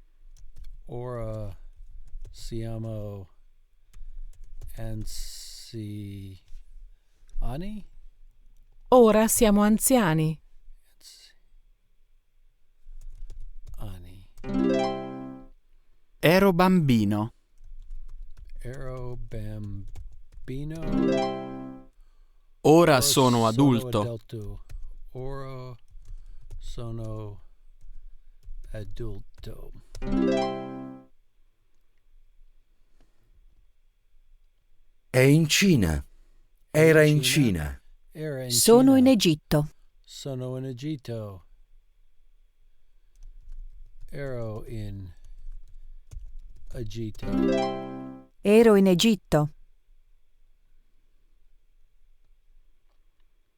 Ora siamo anziani. Ora siamo anziani. Ero bambino. Ero bambino. Ora sono adulto. Ora sono adulto. È in Cina. Era in Cina. Era in Sono Cina. in Egitto. Sono in Egitto. Ero in Egitto. Ero in Egitto.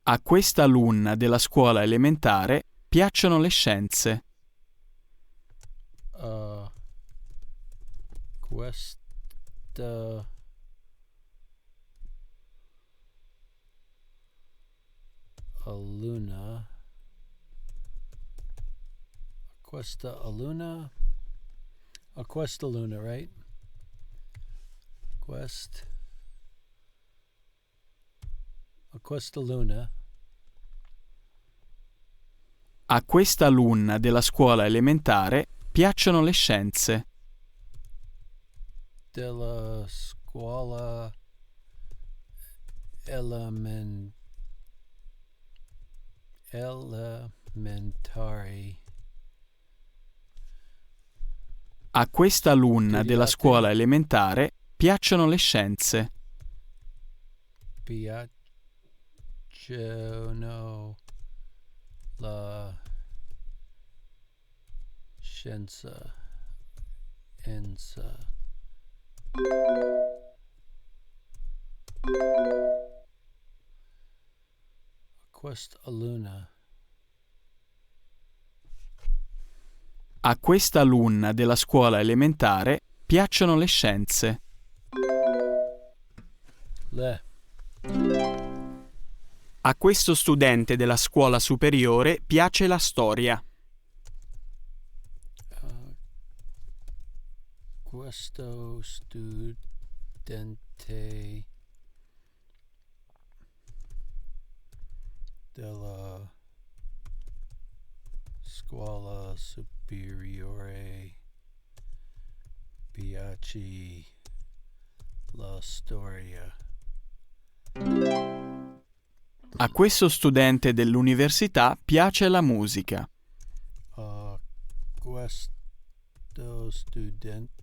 A questa alunna della scuola elementare piacciono le scienze. Questa alunna. Questa alunna. Questa alunna, right? Questa alunna. A questa alunna della scuola elementare piacciono le scienze. Della scuola elementari. A questa alunna della scuola elementare piacciono le scienze. Piacciono la scienza. Ensa. Questa alunna. A questa alunna della scuola elementare piacciono le scienze. Le. A questo studente della scuola superiore piace la storia. Questo studente della scuola superiore piace la storia. A questo studente dell'università piace la musica. Questo studente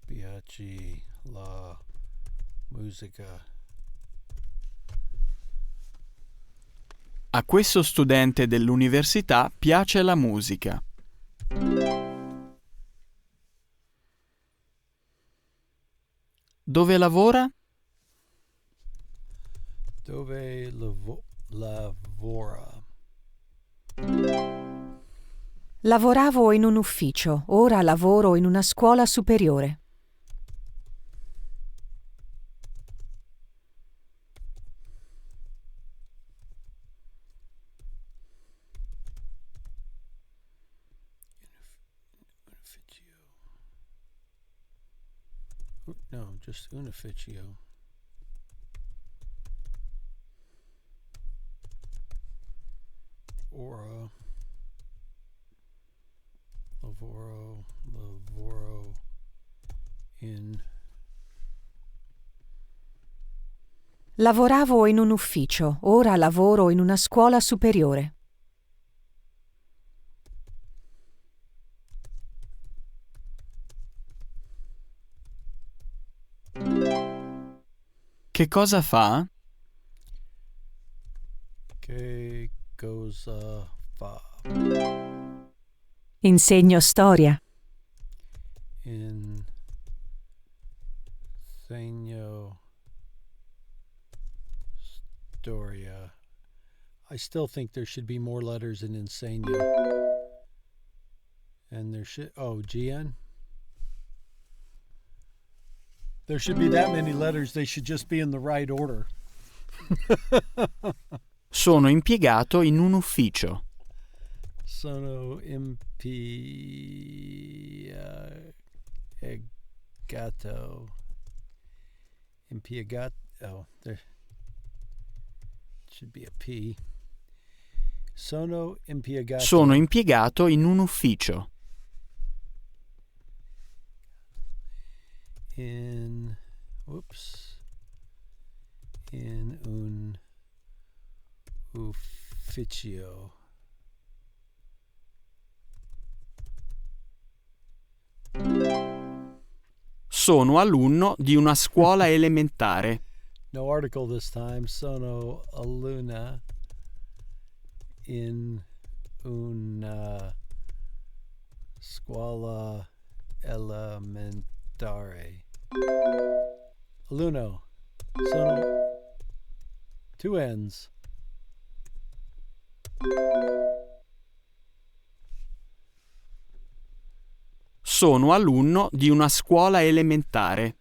piace la musica. A questo studente dell'università piace la musica. Dove lavora? Dove lavora? Lavoravo in un ufficio, ora lavoro in una scuola superiore. No, just un ufficio. Ora. Lavoro in. Lavoravo in un ufficio, ora lavoro in una scuola superiore. Che cosa fa? Che cosa fa? Insegno storia. Insegno storia. I still think there should be more letters in insegno. And there should, GN? There should be that many letters. They should just be in the right order. Sono impiegato in un ufficio. Sono impiegato. Oh, there should be a P. Sono impiegato. Sono impiegato in un ufficio. In un ufficio. Sono alunno di una scuola elementare. No article this time. Sono alunna in una scuola elementare. Alunno. Sono two N's. Sono alunno di una scuola elementare.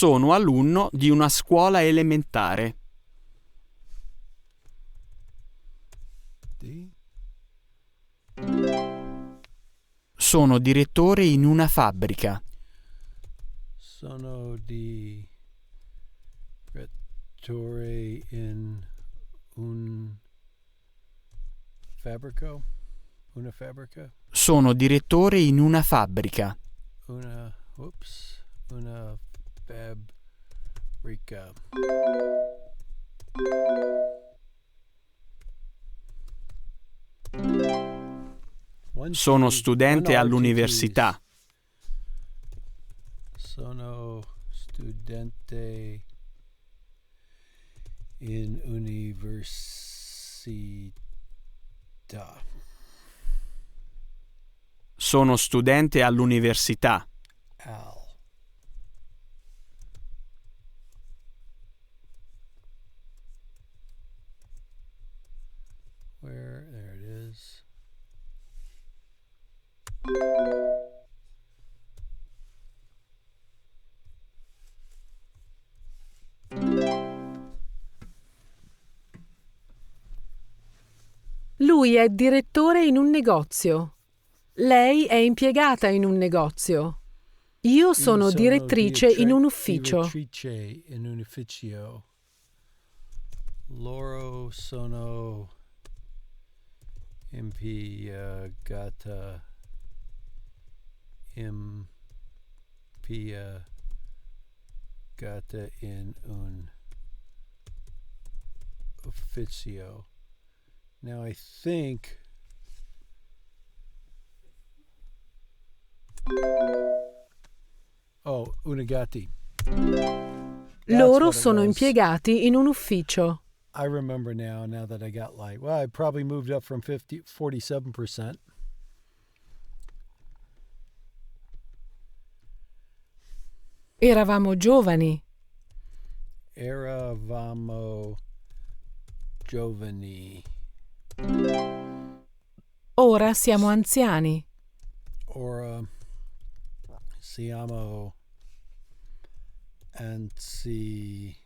Sono alunno di una scuola elementare. Sono direttore in una fabbrica. Sono direttore in un fabbrico. Una fabbrica. Sono direttore in una fabbrica. Una fabbrica. Sono studente all'università. Sono studente in università. Sono studente all'università. Al. Where? There it is. Lui è direttore in un negozio. Lei è impiegata in un negozio. Io sono direttrice in un ufficio. Direttrice in un ufficio. Loro sono impiegata in un ufficio. Now I think unigati. Loro sono impiegati in un ufficio. I remember now that I got light. Well, I probably moved up from 47%. Eravamo giovani. Eravamo giovani. Ora siamo anziani. Ora siamo anziani.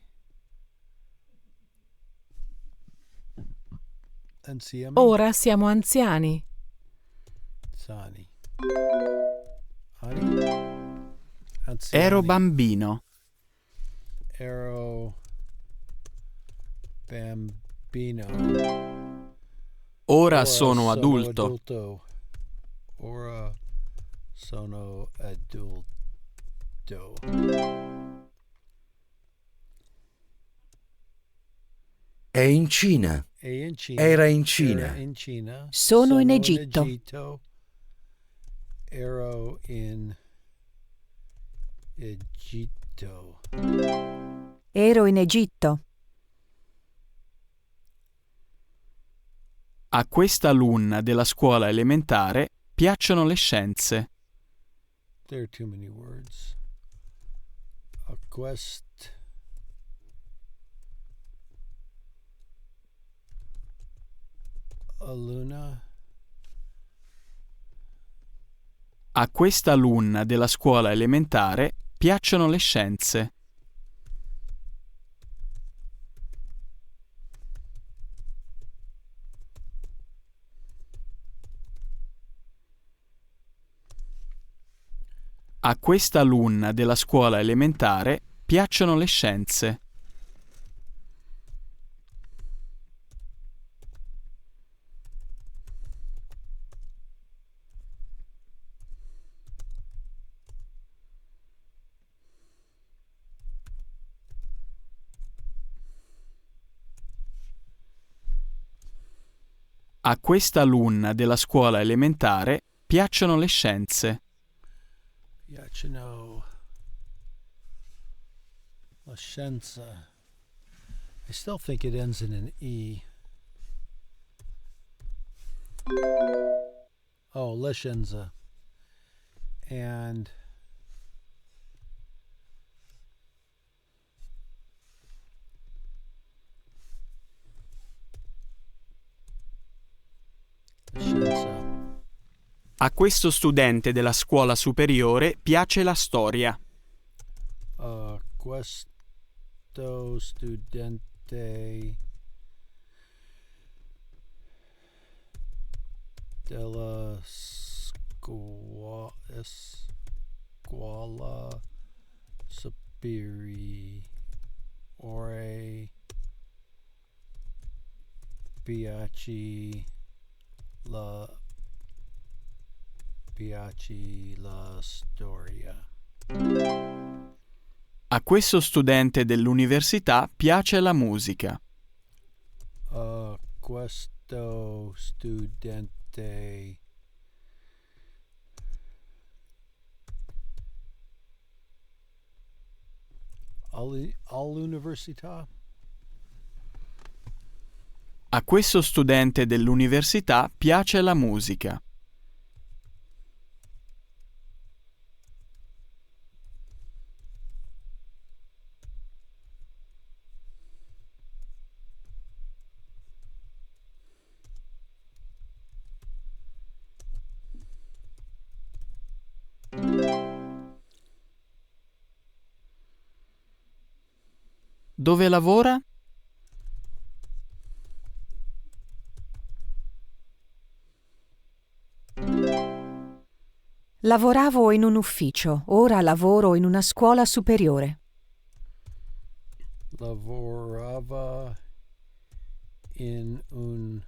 Ora siamo anziani. Sani. Ero bambino. Ero bambino. Ora sono adulto. Ora sono adulto. È in Cina. Era in Cina. Sono in Egitto. Ero in Egitto. Ero in Egitto. A questa alunna della scuola elementare piacciono le scienze. There are too many words. A quest. Aluna. A questa alunna della scuola elementare piacciono le scienze. A questa alunna della scuola elementare piacciono le scienze. A questa alunna della scuola elementare piacciono le scienze. Piacciono la scienza. I still think it ends in an E. Oh, la scienza. And A questo studente della scuola superiore piace la storia. questo studente della scuola superiore piace la storia. A questo studente dell'università piace la musica. A questo studente all'università. A questo studente dell'università piace la musica. Dove lavora? Lavoravo in un ufficio, ora lavoro in una scuola superiore. Lavorava in un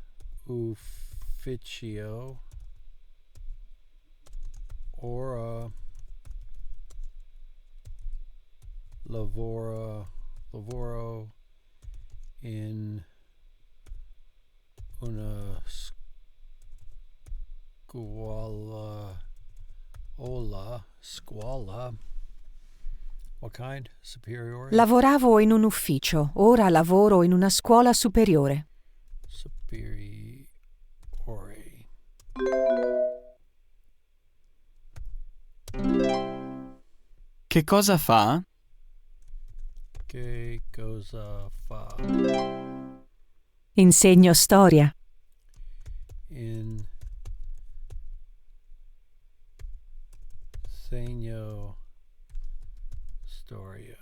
ufficio, ora lavoro in una scuola. What kind? Superiore? Lavoravo in un ufficio, ora lavoro in una scuola superiore. Superiore. Che cosa fa? Che cosa fa? Insegno storia. Insegno storia.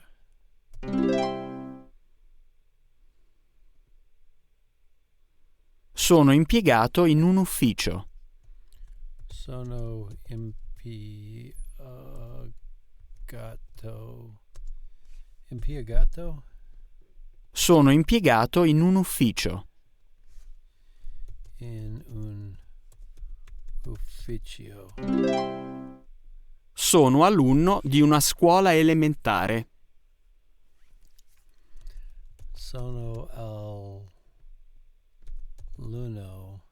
Sono impiegato in un ufficio. Sono impiegato. Sono impiegato in un ufficio. In un ufficio. Sono alunno di una scuola elementare. Sono alunno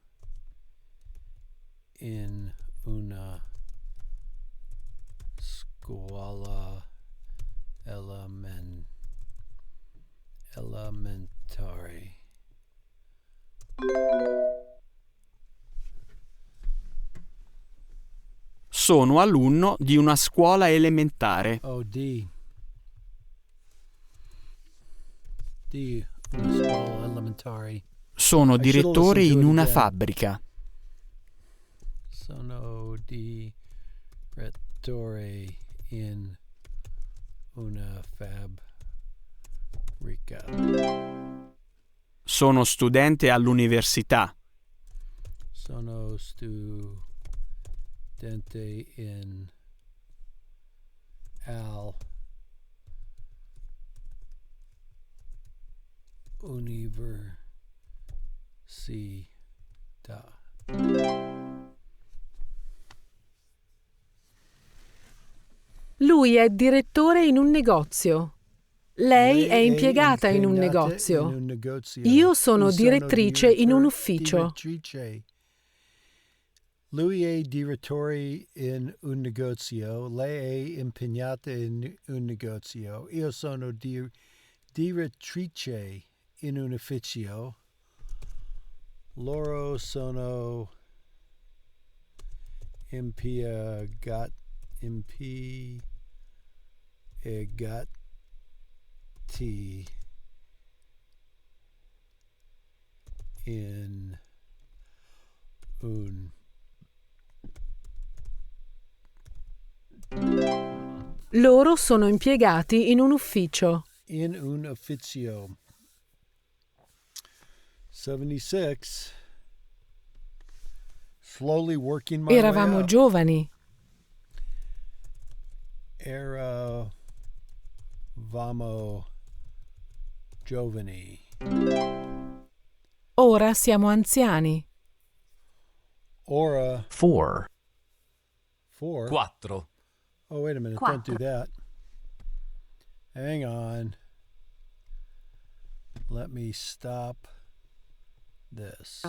in una scuola elementare. Sono alunno di una scuola elementare. Oh, di una scuola elementare. Sono direttore in una fabbrica. Sono direttore in una fabbrica. Sono studente all'università. Sono studente in università. Lui è direttore in un negozio. Lei è impiegata in un negozio. Io sono direttrice in un ufficio. Lui è direttore in un negozio, lei è impegnata in un negozio. Io sono direttrice in un ufficio. Loro sono impiegati in un Loro sono impiegati in un ufficio. In un ufficio. 76. Slowly working my way Eravamo up. giovani. Eravamo giovani. Ora siamo anziani. Ora. 4. 4. 4. Oh, wait a minute. Don't do that. Hang on. Let me stop this.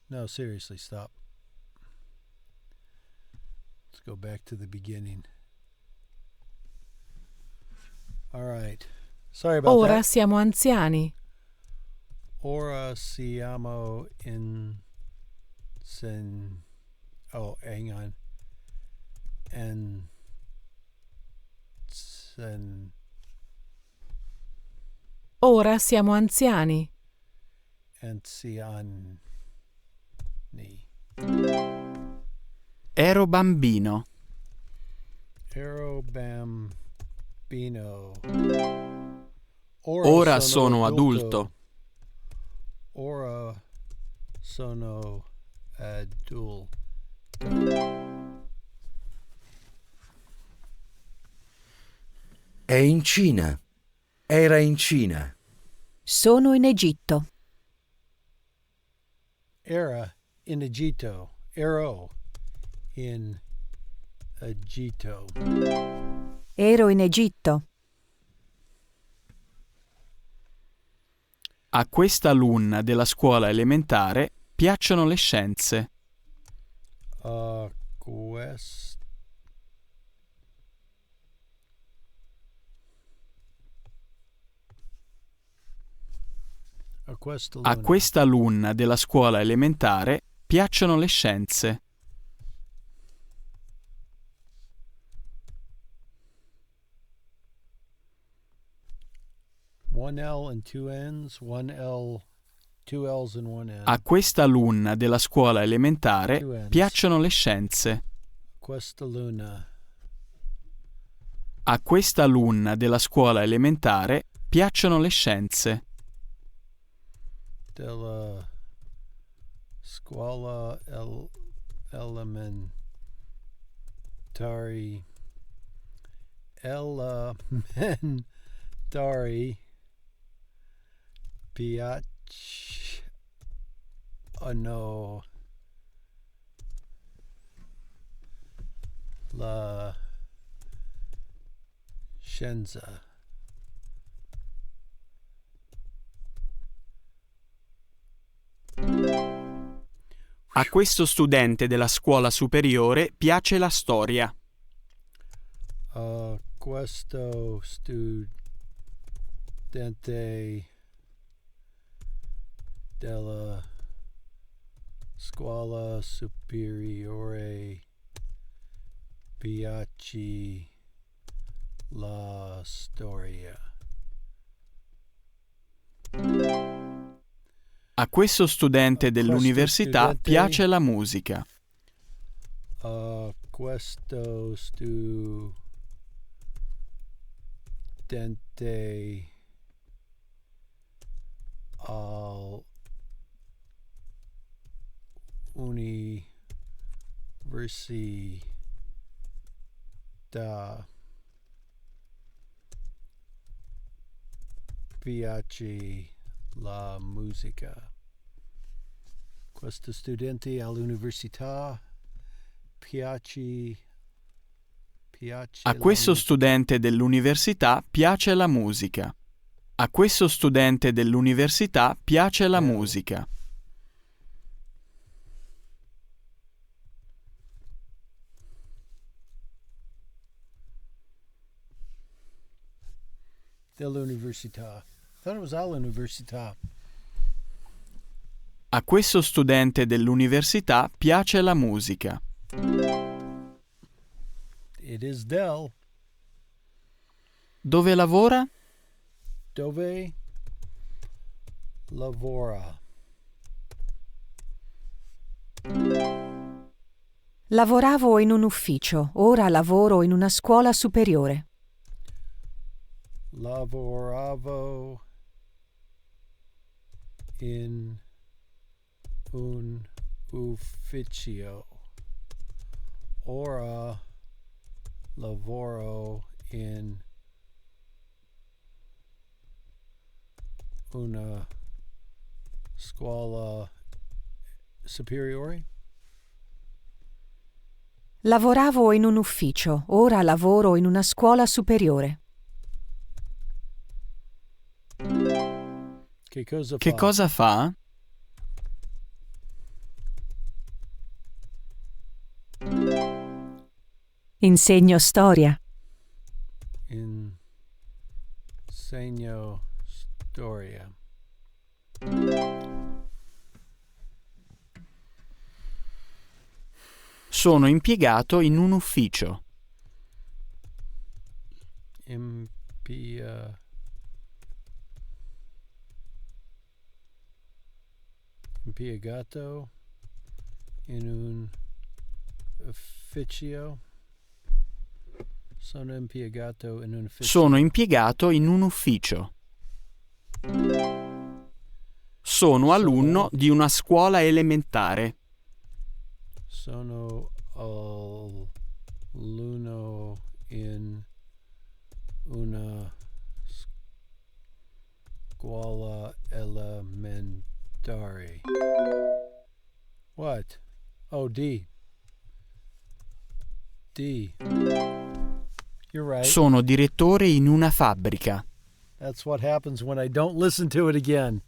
No, seriously, stop. Let's go back to the beginning. All right. Sorry about Ora that. siamo anziani. Ora siamo in oh, hang on. Ora siamo anziani. Anziani. Ero bambino. Ero bambino. Ora sono adulto. Ora sono adulto. È in Cina. Era in Cina. Sono in Egitto. Era in Egitto. Ero in Egitto. Ero in Egitto. A questa alunna della scuola elementare piacciono le scienze. A questa alunna della scuola elementare piacciono le scienze. One L and two N's, one L, two L's and one N. A questa alunna della scuola elementare piacciono le scienze. Questa luna. A questa alunna della scuola elementare piacciono le scienze. Della scuola elementari. Elementari. Piacciono la scienza. A questo studente della scuola superiore piace la storia. A questo studente della scuola superiore piace la storia. A questo studente dell'università piace la musica. A questo studente all'università piace la musica. Questo studente all'università piace A questo studente dell'università piace la musica. A questo studente dell'università piace la musica. Dell'università. I thought it was all'università. A questo studente dell'università piace la musica. It is del. Dove lavora? Dove lavora? Lavoravo in un ufficio, ora lavoro in una scuola superiore. Lavoravo in un ufficio. Ora lavoro in una scuola superiore. Lavoravo in un ufficio, ora lavoro in una scuola superiore. Che cosa fa? Insegno storia. Insegno storia. Sono impiegato in un ufficio. Impiegato in un ufficio. Sono impiegato in un ufficio. Sono impiegato in un ufficio. Sono alunno di una scuola elementare. Sono alunno in una scuola elementare. What? Oh, D. D. You're right. Sono direttore in una fabbrica. That's what happens when I don't listen to it again.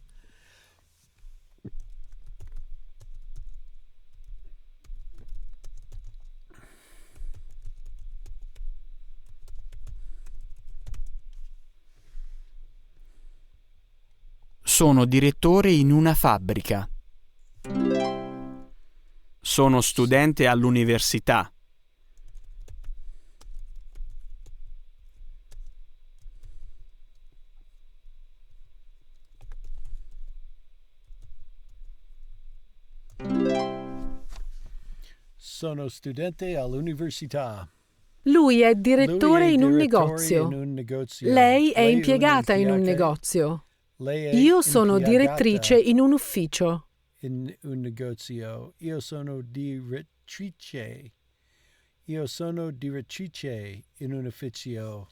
Sono direttore in una fabbrica. Sono studente all'università. Sono studente all'università. Lui è direttore in un negozio. Lei è impiegata in un negozio. Io sono direttrice in un ufficio. In un negozio. Io sono direttrice. Io sono direttrice in un ufficio.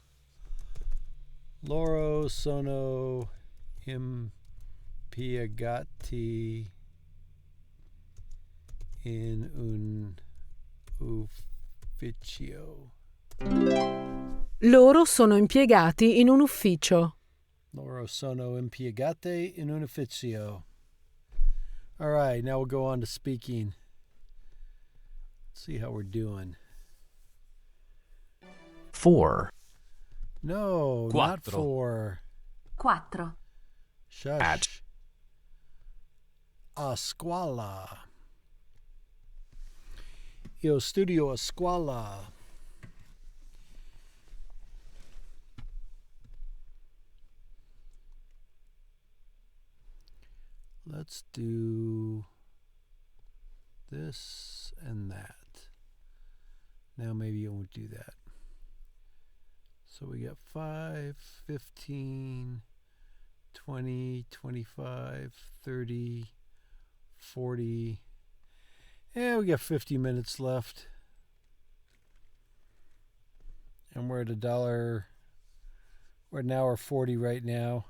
Loro sono impiegati in un ufficio. Loro sono impiegati in un ufficio. Loro sono impiegate in un ufficio. All right, now we'll go on to speaking. Let's see how we're doing. 4. No, not 4. 4. Shush. A scuola. Io studio a scuola. Let's do this and that. Now maybe you won't do that. So we got 5, 15, 20, 25, 30, 40. Yeah, we got 50 minutes left. And we're at $1. We're at $1.40 right now.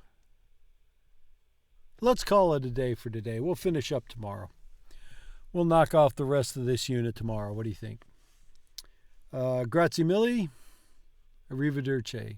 Let's call it a day for today. We'll finish up tomorrow. We'll knock off the rest of this unit tomorrow. What do you think? Grazie mille. Arrivederci.